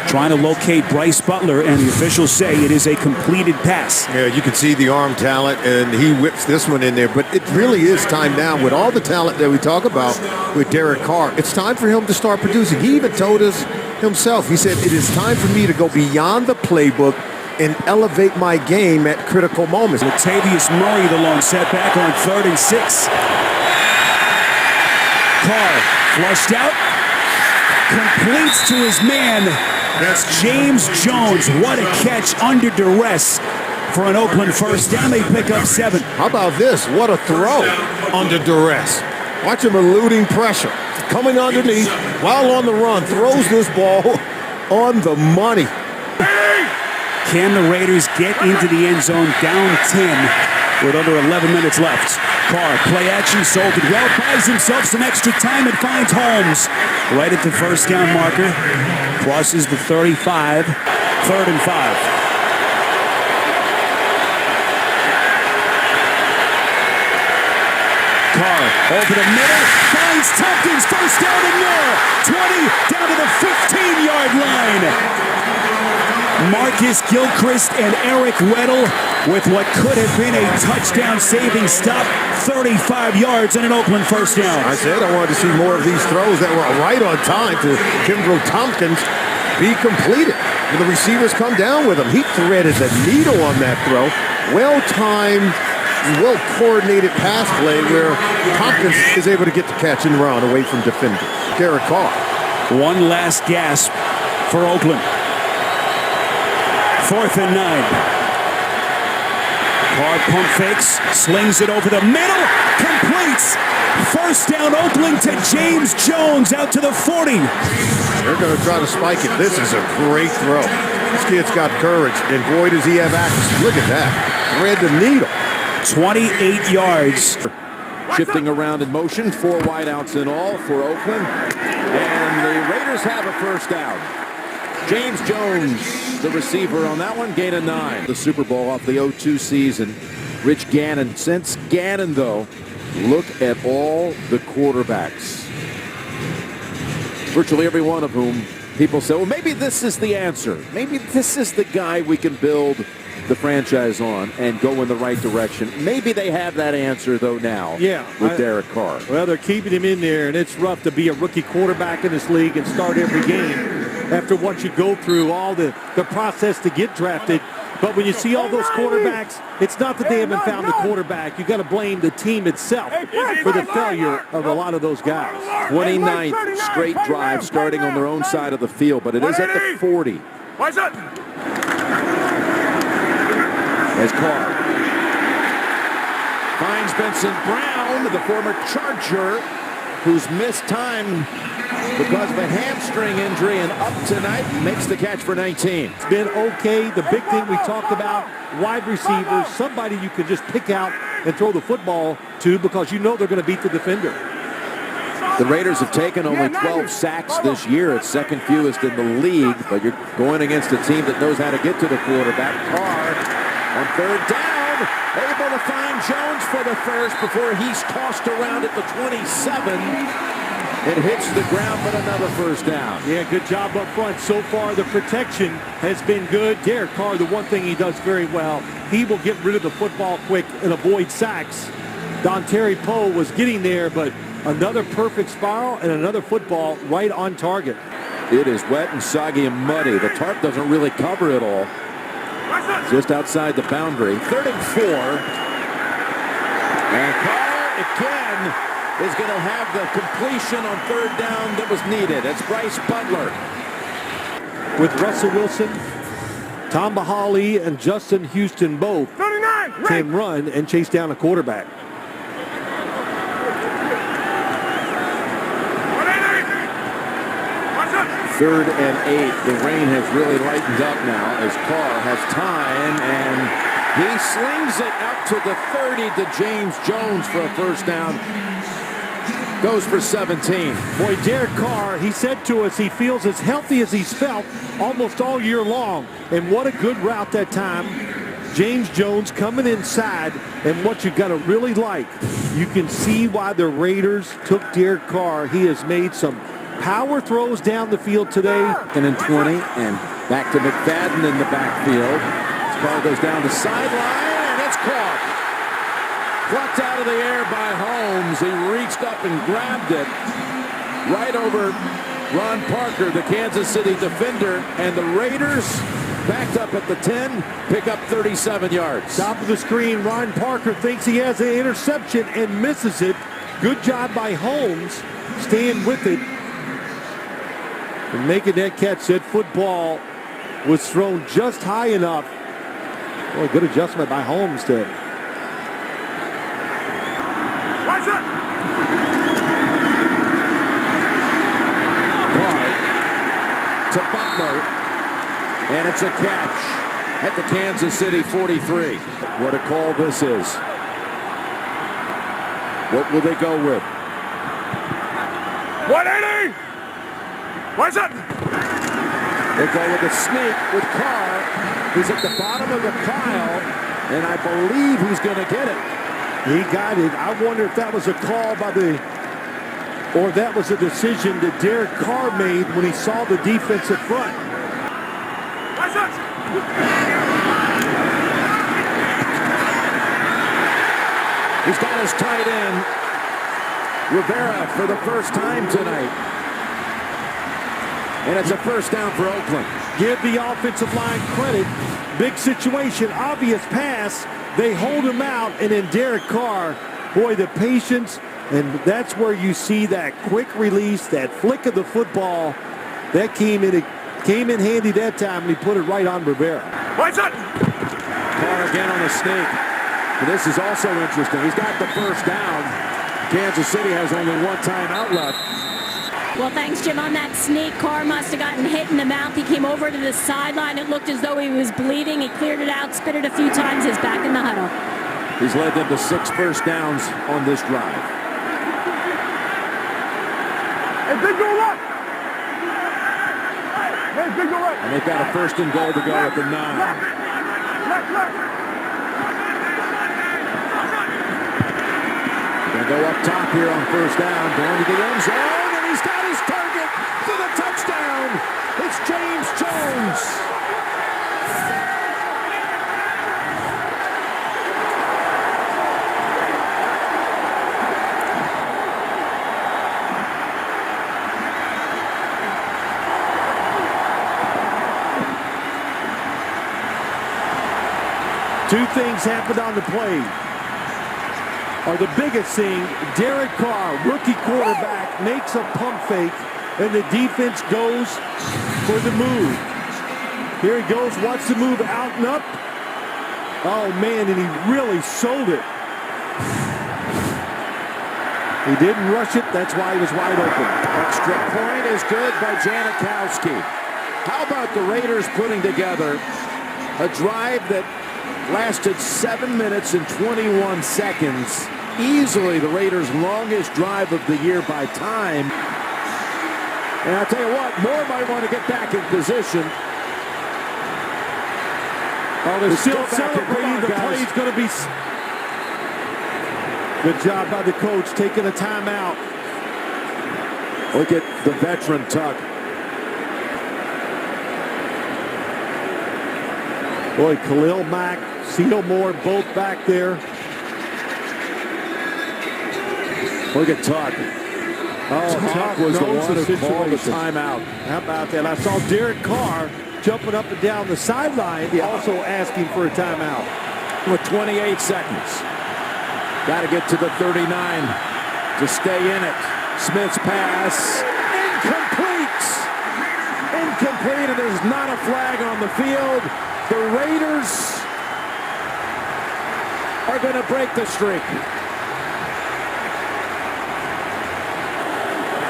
trying to locate Bryce Butler, and the officials say it is a completed pass. Yeah, you can see the arm talent, and he whips this one in there. But it really is time now with all the talent that we talk about with Derek Carr. It's time for him to start producing. He even told us himself, he said, it is time for me to go beyond the playbook and elevate my game at critical moments. Latavius Murray, the long setback on 3rd and 6. Carr flushed out, completes to his man, That's James Jones. What a catch under duress for an Oakland first down. They pick up 7. How about this? What a throw under duress. Watch him eluding pressure. Coming underneath while on the run. Throws this ball on the money. Can the Raiders get into the end zone down 10 with under 11 minutes left? Carr, play action, sold it well, buys himself some extra time and finds Holmes right at the first down marker. Crosses the 35, 3rd and 5. Carr over the middle, finds Tompkins, first down and more. 20 down to the 15-yard line. Marcus Gilchrist and Eric Weddle with what could have been a touchdown-saving stop, 35 yards and an Oakland first down. I said I wanted to see more of these throws that were right on time to Kimbrel Tompkins be completed. When the receivers come down with him, he threaded the needle on that throw. Well-timed, well-coordinated pass play where Tompkins is able to get the catch and run away from defender Derek Carr. One last gasp for Oakland. 4th and 9. Carr pump fakes, slings it over the middle, completes. First down Oakland to James Jones out to the 40. They're going to try to spike it. This is a great throw. This kid's got courage, and boy, does he have access. Look at that. Thread the needle. 28 yards. Shifting around in motion, 4 wideouts in all for Oakland. And the Raiders have a first down. James Jones, the receiver on that one, gain of 9. The Super Bowl off the 0-2 season. Rich Gannon. Since Gannon, though, look at all the quarterbacks. Virtually every one of whom people say, well, maybe this is the answer. Maybe this is the guy we can build the franchise on and go in the right direction. Maybe they have that answer, though, now with Derek Carr. Well, they're keeping him in there, and it's rough to be a rookie quarterback in this league and start every game after what you go through, all the process to get drafted. But when you see all those quarterbacks, it's not that they haven't found the quarterback. You got to blame the team itself for the failure of a lot of those guys. 29th straight drive starting on their own side of the field, but it is at the 40. As Carr finds Benson Brown, the former Charger, who's missed time because of a hamstring injury, and up tonight makes the catch for 19. It's been okay. The big thing we talked about, wide receivers, somebody you can just pick out and throw the football to because you know they're going to beat the defender. The Raiders have taken only 12 sacks this year. It's second fewest in the league, but you're going against a team that knows how to get to the quarterback. Carr on 3rd down, able to find Jones for the first before he's tossed around at the 27. It hits the ground, but another first down. Yeah, good job up front. So far, the protection has been good. Derek Carr, the one thing he does very well, he will get rid of the football quick and avoid sacks. Dontari Poe was getting there, but another perfect spiral and another football right on target. It is wet and soggy and muddy. The tarp doesn't really cover it all. Just outside the boundary. 3rd and 4. And Carr again is going to have the completion on 3rd down that was needed. It's Bryce Butler. With Russell Wilson, Tom Bahali, and Justin Houston both can run and chase down a quarterback. Third and 8. The rain has really lightened up now as Carr has time, and he slings it out to the 30 to James Jones for a first down. Goes for 17. Boy, Derek Carr, he said to us he feels as healthy as he's felt almost all year long. And what a good route that time. James Jones coming inside, and what you got to really like, you can see why the Raiders took Derek Carr. He has made some power throws down the field today. And in 20, and back to McFadden in the backfield. Carr goes down the sideline, and it's caught. Plucked out of the air by Holmes. He reached up and grabbed it right over Ron Parker, the Kansas City defender, and the Raiders backed up at the 10, pick up 37 yards. Top of the screen, Ron Parker thinks he has an interception and misses it. Good job by Holmes, staying with it. And making that catch, that football was thrown just high enough. Boy, good adjustment by Holmes to to Butler, and it's a catch at the Kansas City 43. What a call this is. What will they go with? 180! What's up? They go with a sneak with Carr. He's at the bottom of the pile, and I believe he's going to get it. He got it. I wonder if that was a call by or that was a decision that Derek Carr made when he saw the defensive front. He's got his tight end, Rivera, for the first time tonight. And it's a first down for Oakland. Give the offensive line credit. Big situation, obvious pass. They hold him out, and then Derek Carr, boy, the patience. And that's where you see that quick release, that flick of the football. That came in handy that time, and he put it right on Rivera. What's up? Carr again on the sneak. And this is also interesting. He's got the first down. Kansas City has only one timeout left. Well, thanks, Jim. On that sneak, Carr must have gotten hit in the mouth. He came over to the sideline. It looked as though he was bleeding. He cleared it out, spit it a few times. He's back in the huddle. He's led them to 6 first downs on this drive. Hey, big go left. Hey, big go left. And they've got a first and goal to go at the 9. Left. Going to go up top here on first down, going to the end zone, and he's got his target for the touchdown. It's James Jones. Two things happened on the play. Or the biggest thing, Derek Carr, rookie quarterback, makes a pump fake, and the defense goes for the move. Here he goes, watch the move out and up. Oh, man, and he really sold it. He didn't rush it. That's why he was wide open. Extra point is good by Janikowski. How about the Raiders putting together a drive that lasted 7 minutes and 21 seconds. Easily the Raiders' longest drive of the year by time. And I'll tell you what, Moore might want to get back in position. Oh, they're still celebrating. The play's going to be... Good job by the coach taking a timeout. Look at the veteran Tuck. Boy, Khalil Mack, Seal Moore, both back there. Look at Tuck. Oh, Tuck was the one who called the timeout. How about that? I saw Derek Carr jumping up and down the sideline, also asking for a timeout. With 28 seconds. Got to get to the 39 to stay in it. Smith's pass. Incomplete, and there's not a flag on the field. The Raiders are going to break the streak.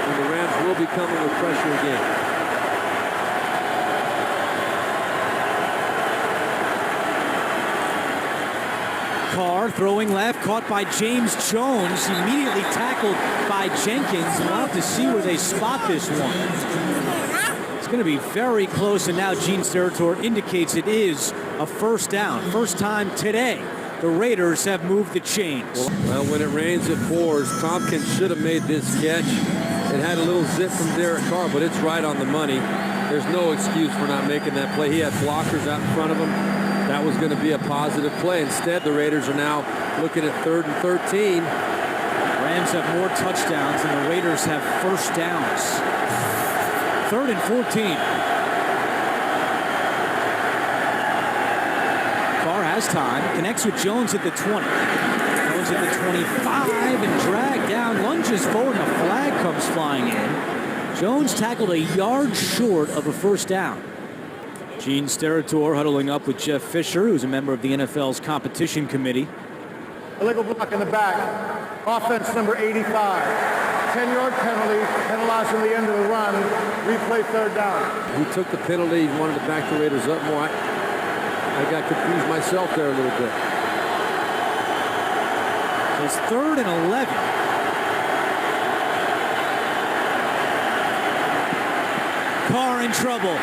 And the Rams will be coming with pressure again. Carr throwing left, caught by James Jones, immediately tackled by Jenkins. We'll have to see where they spot this one. It's going to be very close, and now Gene Steratore indicates it is a first down. First time today the Raiders have moved the chains. Well, when it rains, it pours. Tompkins should have made this catch. It had a little zip from Derek Carr, but it's right on the money. There's no excuse for not making that play. He had blockers out in front of him. That was going to be a positive play. Instead, the Raiders are now looking at 3rd and 13. Rams have more touchdowns and the Raiders have first downs. 3rd and 14. Carr has time. Connects with Jones at the 20. Jones at the 25 and dragged down. Lunges forward and a flag comes flying in. Jones tackled a yard short of a first down. Gene Steratore huddling up with Jeff Fisher, who's a member of the NFL's competition committee. Illegal block in the back. Offense number 85. 10-yard penalty. Penalizing the end of the run. Replay third down. He took the penalty. He wanted to back the Raiders up more. I got confused myself there a little bit. It's 3rd and 11. Carr in trouble.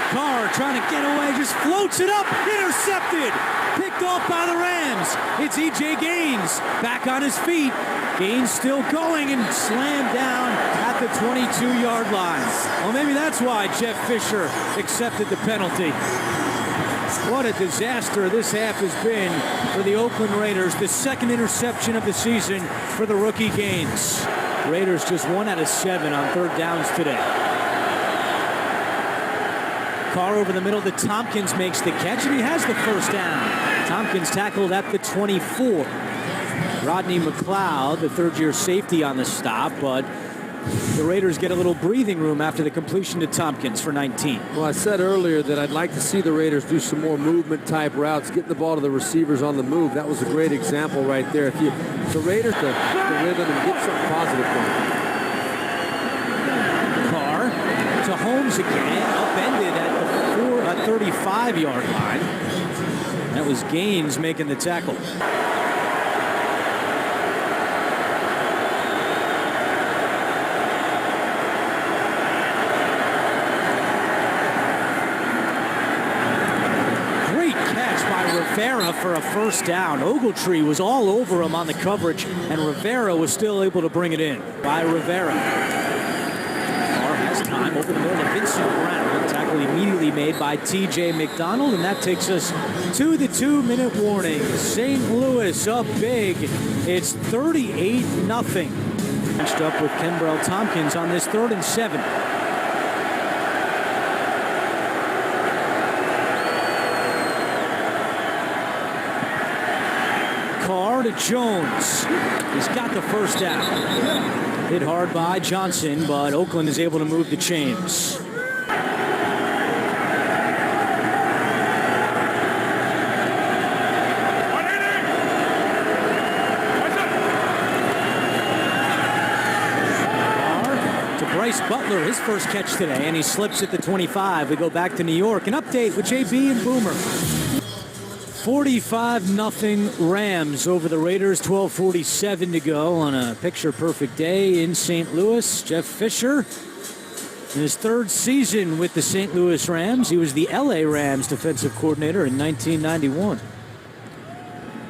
Carr trying to get away, just floats it up, intercepted, picked off by the Rams. It's E.J. Gaines back on his feet. Gaines still going and slammed down at the 22-yard line. Well, maybe that's why Jeff Fisher accepted the penalty. What a disaster this half has been for the Oakland Raiders. The second interception of the season for the rookie Gaines. Raiders just 1 out of 7 on third downs today. Carr over the middle to Tompkins, makes the catch, and he has the first down. Tompkins tackled at the 24. Rodney McLeod, the third-year safety on the stop, but the Raiders get a little breathing room after the completion to Tompkins for 19. Well, I said earlier that I'd like to see the Raiders do some more movement-type routes, getting the ball to the receivers on the move. That was a great example right there. If the Raiders to rhythm and get something positive from it. Carr to Holmes again, upended at the 35-yard line. That was Gaines making the tackle. Rivera for a first down. Ogletree was all over him on the coverage, and Rivera was still able to bring it in by Rivera. Carr has time over the middle of Vincent Brown. Tackle immediately made by T.J. McDonald, and that takes us to the 2-minute warning. St. Louis up big. It's 38-0. Matched up with Kenbrell Tompkins on this 3rd and 7. Carr to Jones. He's got the first down. Hit hard by Johnson, but Oakland is able to move the chains. Carr to Bryce Butler, his first catch today, and he slips at the 25. We go back to New York. An update with JB and Boomer. 45-0 Rams over the Raiders, 12:47 to go on a picture-perfect day in St. Louis. Jeff Fisher, in his 3rd season with the St. Louis Rams. He was the LA Rams defensive coordinator in 1991.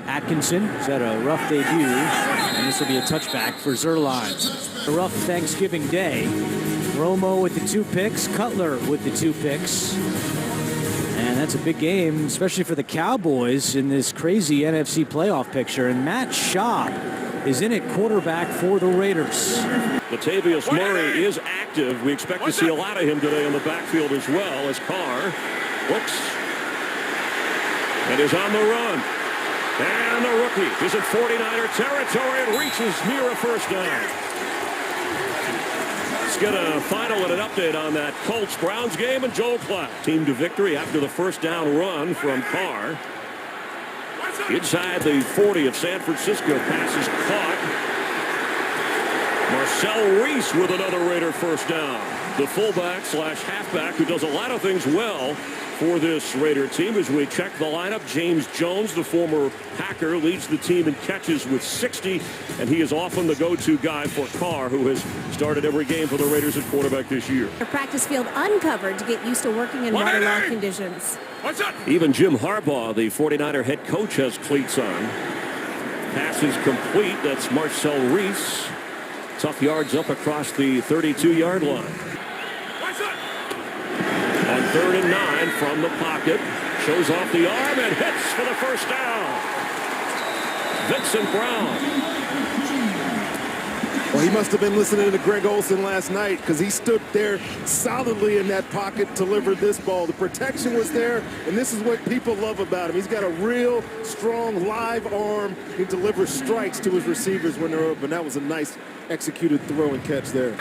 Atkinson has had a rough debut, and this will be a touchback for Zerline. A rough Thanksgiving day. Romo with the 2 picks, Cutler with the 2 picks. And that's a big game, especially for the Cowboys in this crazy NFC playoff picture. And Matt Schaub is in at quarterback for the Raiders. Latavius Murray is active. We expect to see a lot of him today in the backfield as well as Carr looks and is on the run. And the rookie is in 49er territory and reaches near a first down. Let's get a final and an update on that Colts-Browns game, and Joel Klatt. Team to victory after the first down run from Carr. Inside the 40 of San Francisco, pass is caught. Marcel Reese with another Raider first down. The fullback/halfback who does a lot of things well for this Raider team. As we check the lineup, James Jones, the former Packer, leads the team in catches with 60, and he is often the go-to guy for Carr, who has started every game for the Raiders at quarterback this year. A practice field uncovered to get used to working in waterlogged conditions. Even Jim Harbaugh, the 49er head coach, has cleats on. Pass is complete. That's Marcel Reese. Tough yards up across the 32-yard line. On 3rd and 9 from the pocket. Shows off the arm and hits for the first down. Vincent Brown. Well, he must have been listening to Greg Olsen last night, because he stood there solidly in that pocket, delivered this ball. The protection was there, and this is what people love about him. He's got a real strong live arm. He delivers strikes to his receivers when they're open. That was a nice executed throw and catch there.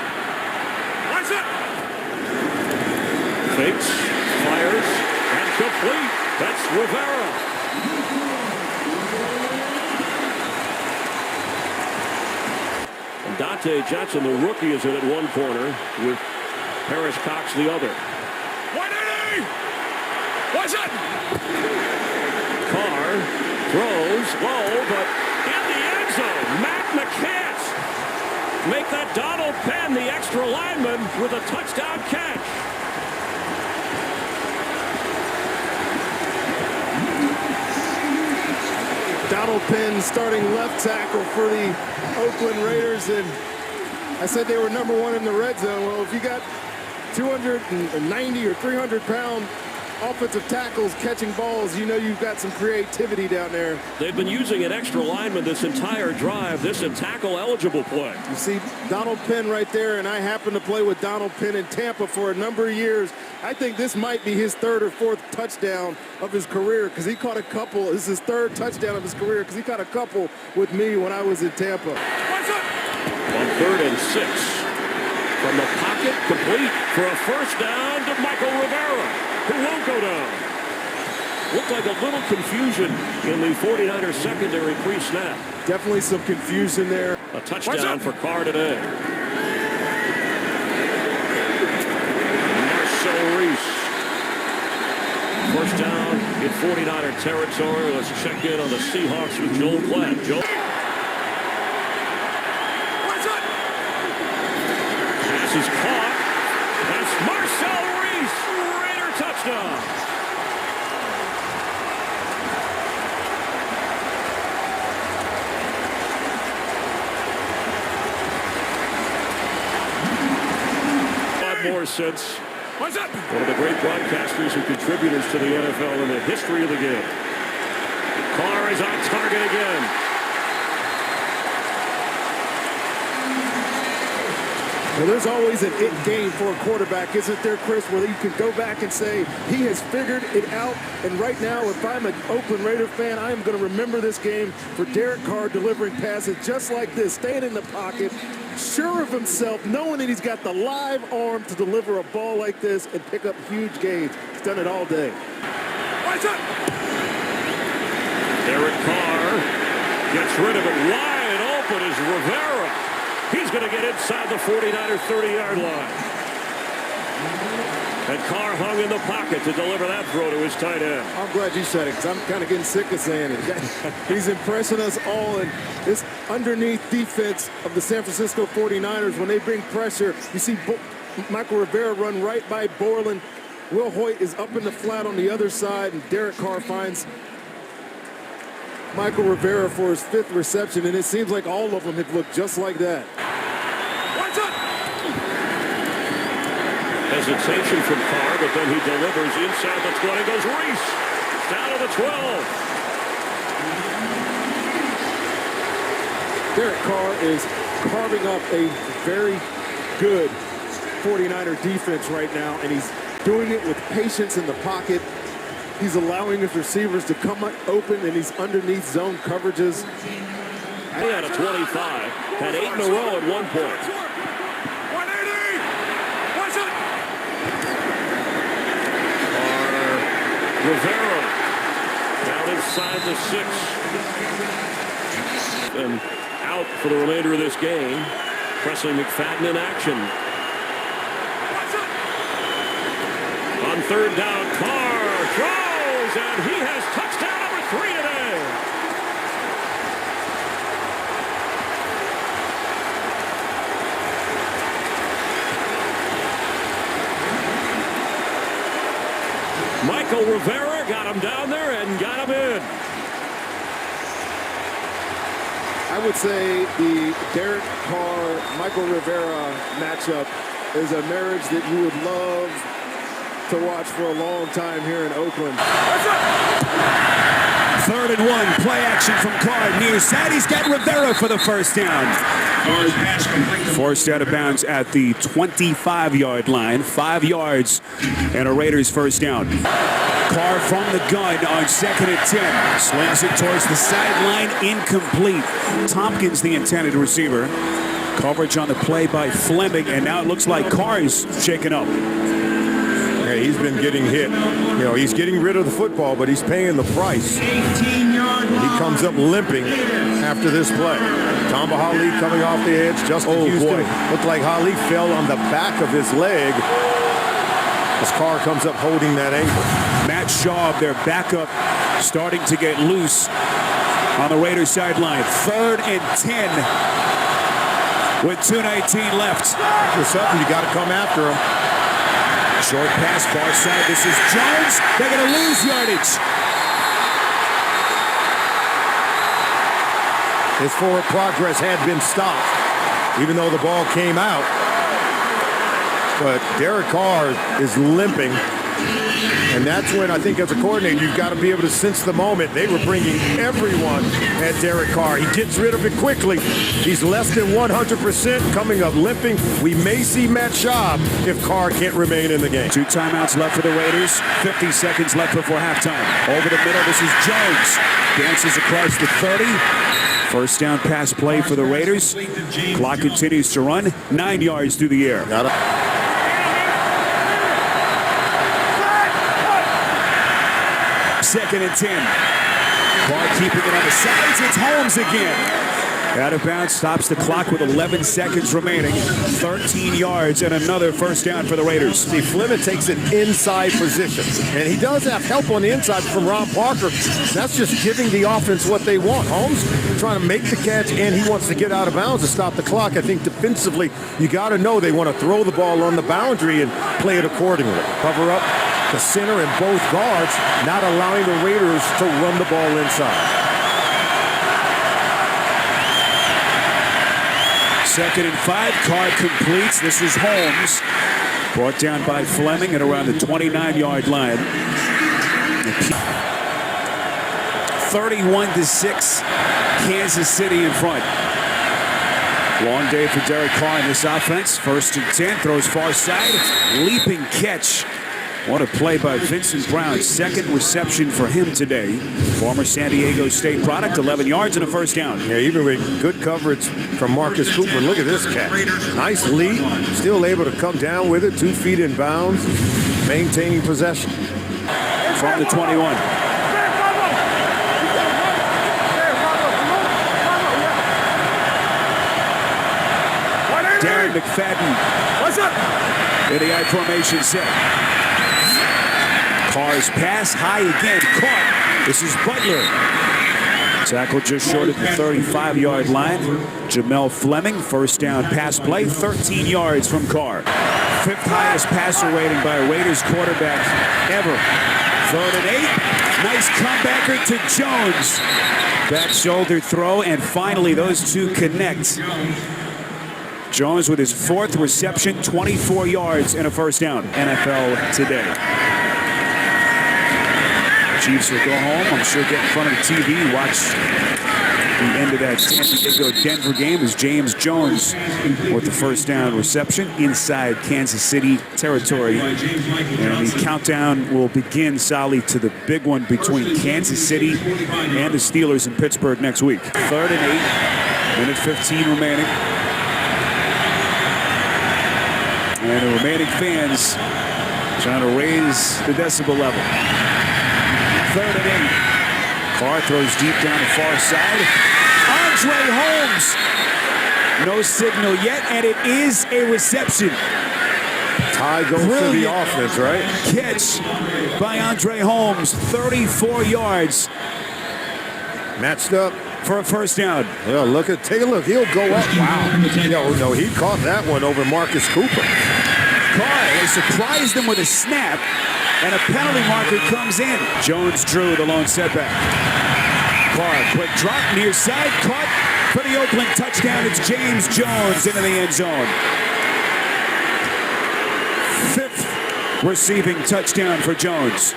Fakes, fires, and complete. That's Rivera. And Dante Johnson, the rookie, is in at one corner with Parrish Cox the other. 180! What's it? Carr throws low, but in the end zone. Matt McCants make that Donald Penn, the extra lineman, with a touchdown catch. Donald Penn starting left tackle for the Oakland Raiders, and I said they were number one in the red zone. Well, if you got 290 or 300-pound offensive tackles catching balls, you know you've got some creativity down there. They've been using an extra lineman this entire drive. This a tackle-eligible play. You see Donald Penn right there, and I happen to play with Donald Penn in Tampa for a number of years. I think this might be his third or fourth touchdown of his career because he caught a couple. This is his third touchdown of his career because he caught a couple with me when I was in Tampa. On 3rd and 6. From the pocket, complete for a first down to Michael Rivera, who won't go down. Looked like a little confusion in the 49ers secondary pre-snap. Definitely some confusion there. A touchdown for Carr today. Marcel Reese. First down in 49er territory. Let's check in on the Seahawks with Joel Klatt. Joel. Pass is caught. That's Marcel Reese. Raider touchdown. More since one of the great broadcasters and contributors to the NFL in the history of the game. Carr is on target again. Well, there's always an it game for a quarterback, isn't there, Chris, where you can go back and say he has figured it out. And right now, if I'm an Oakland Raider fan, I am going to remember this game for Derek Carr delivering passes just like this, staying in the pocket, sure of himself, knowing that he's got the live arm to deliver a ball like this and pick up huge gains. He's done it all day. What's up? Derek Carr gets rid of it. Wide open is Rivera. He's going to get inside the 49er 30-yard line. And Carr hung in the pocket to deliver that throw to his tight end. I'm glad you said it because I'm kind of getting sick of saying it. He's impressing us all. And this underneath defense of the San Francisco 49ers, when they bring pressure, you see Michael Rivera run right by Borland. Will Hoyt is up in the flat on the other side, and Derek Carr finds Michael Rivera for his 5th reception, and it seems like all of them have looked just like that. What's up? Hesitation from Carr, but then he delivers inside the 20. Goes Reese down to the 12. Derek Carr is carving up a very good 49er defense right now, and he's doing it with patience in the pocket. He's allowing his receivers to come open in these underneath zone coverages. He had a 25, had 8 in a row at one point. 180! What's it? Rivera down inside the 6. And out for the remainder of this game. Presley McFadden in action. On 3rd down, Carr throws, and he has touchdown number 3 today. Michael Rivera got him down there and got him in. I would say the Derek Carr, Michael Rivera matchup is a marriage that you would love to watch for a long time here in Oakland. 3rd and 1, play action from Carr. Near side, he's got Rivera for the first down. Forced out of bounds at the 25-yard line. 5 yards and a Raiders first down. Carr from the gun on 2nd and 10. Slings it towards the sideline, incomplete. Tompkins, the intended receiver. Coverage on the play by Fleming, and now it looks like Carr is shaken up. Yeah, he's been getting hit. You know, he's getting rid of the football, but he's paying the price. He comes up limping after this play. Tamba Hali coming off the edge. Justin Houston looked like Hali fell on the back of his leg as Carr comes up holding that ankle. Matt Schaub, their backup, starting to get loose on the Raiders sideline. 3rd and 10 with 2:19 left. For something, you got to come after him. Short pass, far side. This is Jones. They're going to lose yardage. His forward progress had been stopped, even though the ball came out. But Derek Carr is limping. And that's when I think as a coordinator, you've got to be able to sense the moment. They were bringing everyone at Derek Carr. He gets rid of it quickly. He's less than 100% coming up limping. We may see Matt Schaub if Carr can't remain in the game. 2 timeouts left for the Raiders. 50 seconds left before halftime. Over the middle, this is Jones. Dances across the 30. First down pass play for the Raiders. Clock continues to run. 9 yards through the air. Second and 10. Carr keeping it on the sides. It's Holmes again. Out of bounds, stops the clock with 11 seconds remaining. 13 yards and another first down for the Raiders. See, Fleming takes an inside position, and he does have help on the inside from Ron Parker. That's just giving the offense what they want. Holmes trying to make the catch, and he wants to get out of bounds to stop the clock. I think defensively, you got to know they want to throw the ball on the boundary and play it accordingly. Cover up the center and both guards, not allowing the Raiders to run the ball inside. 2nd and 5. Carr completes. This is Holmes. Brought down by Fleming at around the 29-yard line. 31-6. Kansas City in front. Long day for Derek Carr in this offense. 1st and 10. Throws far side. Leaping catch. What a play by Vincent Brown. 2nd reception for him today. Former San Diego State product, 11 yards and a first down. Yeah, even with good coverage from Marcus Cooper. Look at this catch. Nice lead. Still able to come down with it. 2 feet in bounds. Maintaining possession. From the 21. Darren McFadden. What's up? In the I formation set. Carr's pass high again. Caught. This is Butler. Tackle just short of the 35-yard line. Jamel Fleming, first down pass play, 13 yards from Carr. 5th highest passer rating by a Raiders quarterback ever. 3rd and 8. Nice comebacker to Jones. Back shoulder throw, and finally those two connect. Jones with his 4th reception, 24 yards and a first down. NFL Today. Chiefs will go home. I'm sure get in front of the TV, watch the end of that San Diego-Denver game as James Jones with the first down reception inside Kansas City territory. And the countdown will begin, Sally, to the big one between Kansas City and the Steelers in Pittsburgh next week. 3rd and 8, minute 15 remaining. And the remaining fans trying to raise the decibel level. 3rd and 8. Carr throws deep down the far side. Andre Holmes. No signal yet, and it is a reception. Tie goes to the offense, right? Catch by Andre Holmes. 34 yards. Matched up for a first down. Yeah, take a look. He'll go up. Wow. No, he caught that one over Marcus Cooper. Carr, they surprised him with a snap, and a penalty marker comes in. Jones drew the lone setback. Carr, quick drop, near side, caught for the Oakland touchdown. It's James Jones into the end zone. 5th receiving touchdown for Jones.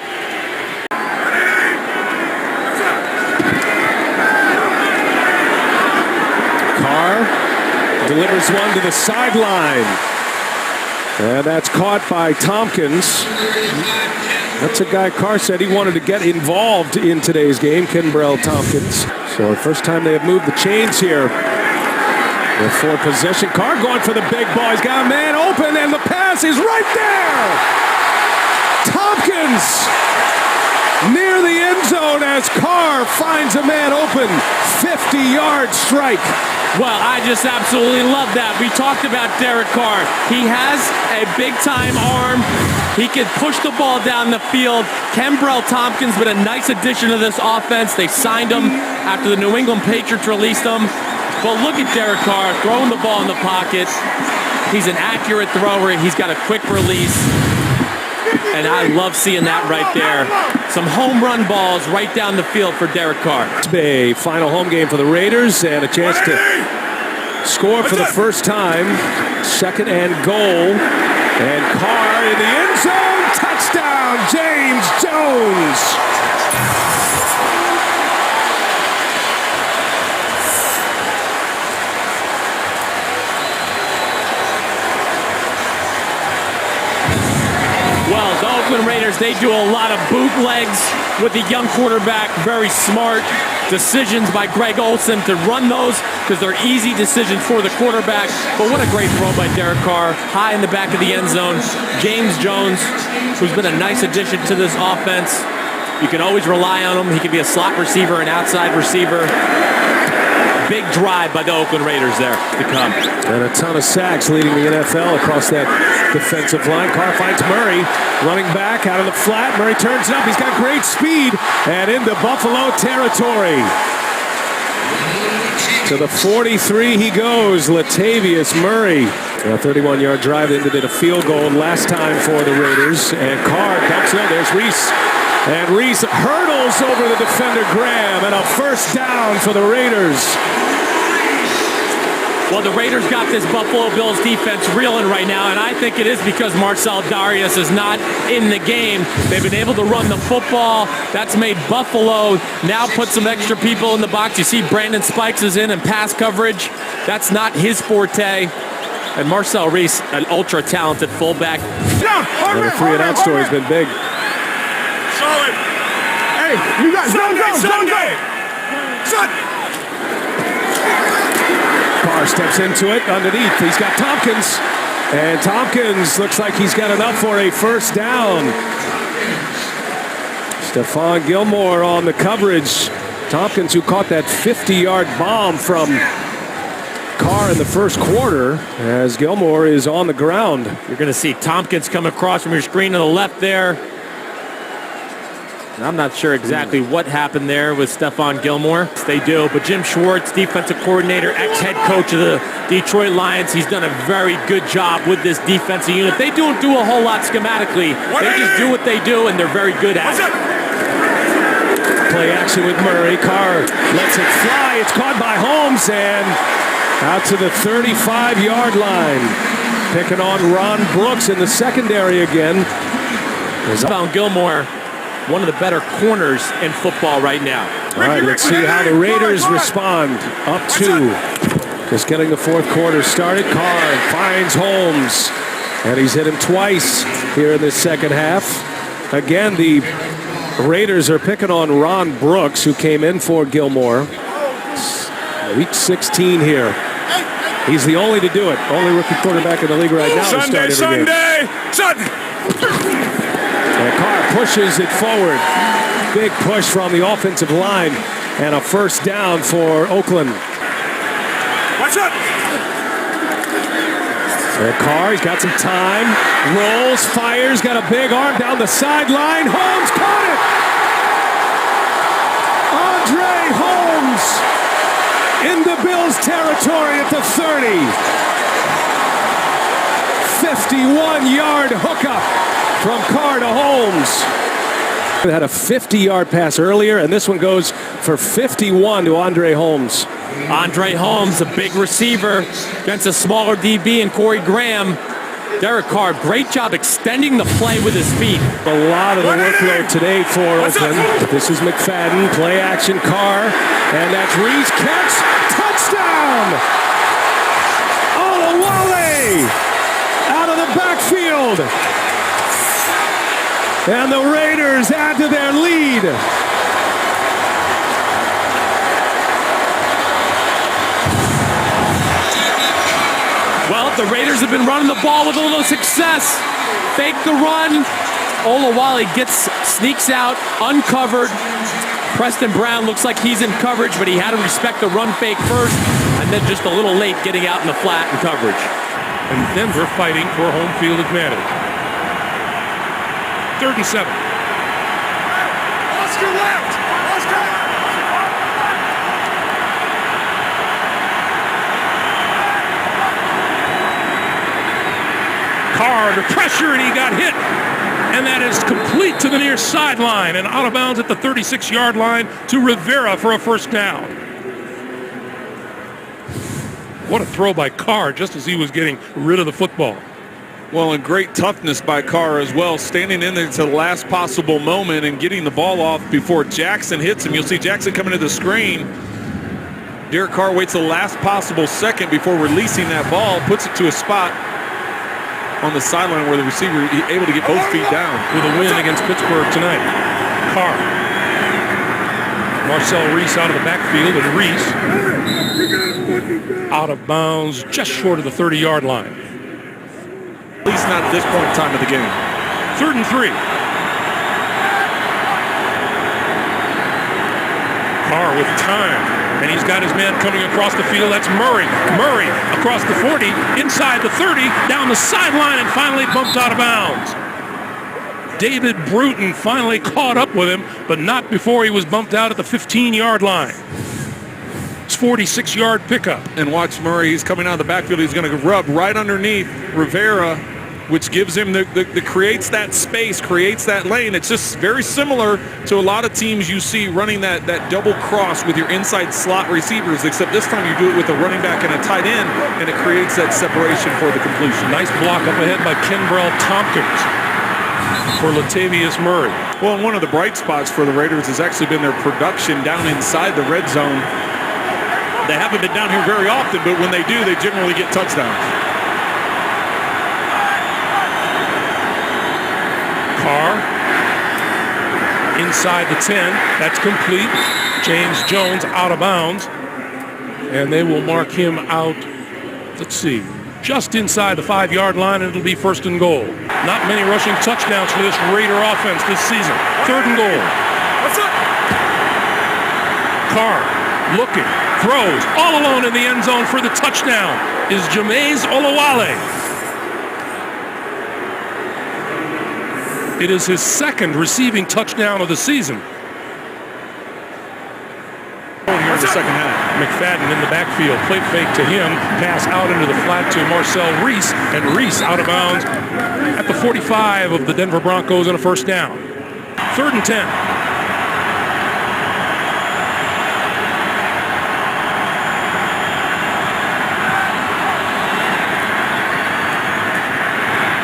Carr delivers one to the sideline. And that's caught by Tompkins. That's a guy Carr said he wanted to get involved in today's game, Kenbrell Tompkins. So the first time they have moved the chains here The forward position. Carr going for the big ball. He's got a man open, and the pass is right there. Tompkins near the end zone as Carr finds a man open. 50-yard strike. Well, I just absolutely love that. We talked about Derek Carr. He has a big-time arm. He can push the ball down the field. Kenbrell Tompkins been a nice addition to this offense. They signed him after the New England Patriots released him. But look at Derek Carr throwing the ball in the pocket. He's an accurate thrower. He's got a quick release. And I love seeing that right there. Some home run balls right down the field for Derek Carr. A final home game for the Raiders and a chance to score for the first time. Second and goal. And Carr in the end zone. Touchdown, James Jones. Well, the Oakland Raiders, they do a lot of bootlegs with the young quarterback. Very smart decisions by Greg Olsen to run those because they're easy decisions for the quarterback. But what a great throw by Derek Carr, high in the back of the end zone. James Jones, who's been a nice addition to this offense. You can always rely on him. He can be a slot receiver, an outside receiver. Big drive by the Oakland Raiders there to come. And a ton of sacks leading the NFL across that defensive line. Carr finds Murray running back out of the flat. Murray turns it up. He's got great speed and into Buffalo territory. To the 43 he goes, Latavius Murray. A 31-yard drive ended in a field goal last time for the Raiders. And Carr dumps it. There's Reese. And Reese hurdles over the defender Graham, and a first down for the Raiders. Well, the Raiders got this Buffalo Bills defense reeling right now, and I think it is because Marcel Darius is not in the game. They've been able to run the football. That's made Buffalo now put some extra people in the box. You see Brandon Spikes is in pass coverage. That's not his forte. And Marcel Reese, an ultra-talented fullback. The 3-and-out story has been big. Solid. Hey, you guys, don't go. Carr steps into it underneath. He's got Tompkins. And Tompkins looks like he's got enough for a first down. Stephon Gilmore on the coverage. Tompkins, who caught that 50-yard bomb from Carr in the first quarter, as Gilmore is on the ground. You're going to see Tompkins come across from your screen to the left there. I'm not sure exactly what happened there with Stephon Gilmore. They do, but Jim Schwartz, defensive coordinator, ex-head coach of the Detroit Lions, he's done a very good job with this defensive unit. They don't do a whole lot schematically. They just do what they do, and they're very good at it. Play action with Murray. Carr lets it fly. It's caught by Holmes, and out to the 35-yard line. Picking on Ron Brooks in the secondary again. Stephon Gilmore, one of the better corners in football right now. All right, let's see how the Raiders respond. Up 2. Just getting the fourth quarter started. Carr finds Holmes, and he's hit him twice here in this second half. Again, the Raiders are picking on Ron Brooks, who came in for Gilmore. Week 16 here. He's the only to do it. Only rookie quarterback in the league right now to start every game. And Carr pushes it forward. Big push from the offensive line. And a first down for Oakland. Watch out! And Carr, he's got some time. Rolls, fires, got a big arm down the sideline. Holmes caught it! Andre Holmes into Bills territory at the 30. 51-yard hookup from Carr to Holmes. They had a 50-yard pass earlier, and this one goes for 51 to Andre Holmes. Andre Holmes, a big receiver against a smaller DB and Corey Graham. Derek Carr, great job extending the play with his feet. A lot of the workload today for Oakland. This is McFadden, play action Carr, and that's Reese catch, touchdown! Olawale out of the backfield. And the Raiders add to their lead. The Raiders have been running the ball with a little success. Fake the run. Olawale sneaks out, uncovered. Preston Brown looks like he's in coverage, but he had to respect the run fake first, and then just a little late getting out in the flat in coverage. And Denver fighting for home field advantage. 3rd and 7. Oscar left! Oscar! Carr under pressure, and he got hit. And that is complete to the near sideline and out of bounds at the 36-yard line to Rivera for a first down. What a throw by Carr just as he was getting rid of the football. Well, and great toughness by Carr as well, standing in there to the last possible moment and getting the ball off before Jackson hits him. You'll see Jackson coming to the screen. Derek Carr waits the last possible second before releasing that ball, puts it to a spot on the sideline where the receiver is able to get both feet down. With a win against Pittsburgh tonight. Carr. Marcel Reese out of the backfield, and Reese out of bounds just short of the 30-yard line. At least not at this point in time of the game. 3rd and 3. Carr with time. And he's got his man coming across the field. That's Murray. Murray across the 40, inside the 30, down the sideline, and finally bumped out of bounds. David Bruton finally caught up with him, but not before he was bumped out at the 15-yard line. It's 46-yard pickup. And watch Murray. He's coming out of the backfield. He's going to rub right underneath Rivera, which gives him creates that space, creates that lane. It's just very similar to a lot of teams you see running that double cross with your inside slot receivers, except this time you do it with a running back and a tight end, and it creates that separation for the completion. Nice block up ahead by Kenbrell Tompkins for Latavius Murray. Well, and one of the bright spots for the Raiders has actually been their production down inside the red zone. They haven't been down here very often, but when they do, they generally get touchdowns. Carr inside the 10. That's complete. James Jones out of bounds. And they will mark him out, let's see, just inside the 5-yard line, and it'll be 1st and goal. Not many rushing touchdowns for this Raider offense this season. 3rd and goal. What's up? Carr looking, throws, all alone in the end zone for the touchdown is Jameis Olawale. It is his 2nd receiving touchdown of the season. Here in the second half. McFadden in the backfield. Play fake to him. Pass out into the flat to Marcel Reese. And Reese out of bounds at the 45 of the Denver Broncos on a first down. 3rd and 10.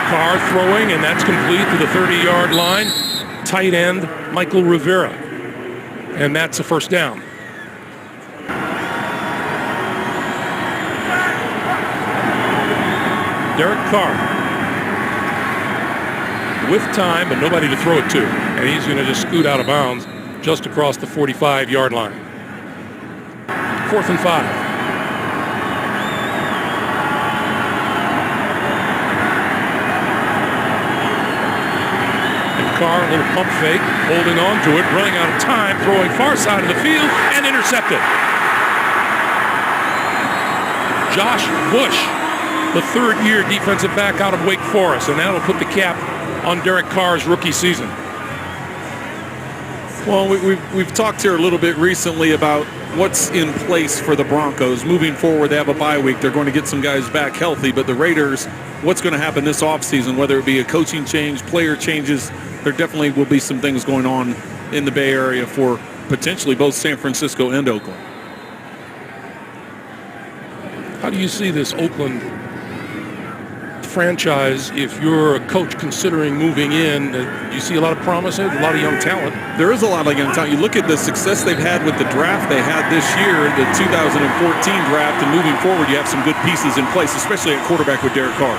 Carr throwing, and that's complete to the 30-yard line. Tight end, Michael Rivera. And that's a first down. Derek Carr. With time, but nobody to throw it to. And he's going to just scoot out of bounds just across the 45-yard line. 4th and 5. Carr, a little pump fake, holding on to it, running out of time, throwing far side of the field, and intercepted. Josh Bush, the 3rd-year defensive back out of Wake Forest, and that'll put the cap on Derek Carr's rookie season. Well, we've talked here a little bit recently about what's in place for the Broncos. Moving forward, they have a bye week. They're going to get some guys back healthy, but the Raiders, what's going to happen this offseason, whether it be a coaching change, player changes, there definitely will be some things going on in the Bay Area for potentially both San Francisco and Oakland. How do you see this Oakland franchise if you're a coach considering moving in? Do you see a lot of promise, a lot of young talent? There is a lot of young talent. You look at the success they've had with the draft they had this year, the 2014 draft, and moving forward, you have some good pieces in place, especially at quarterback with Derek Carr.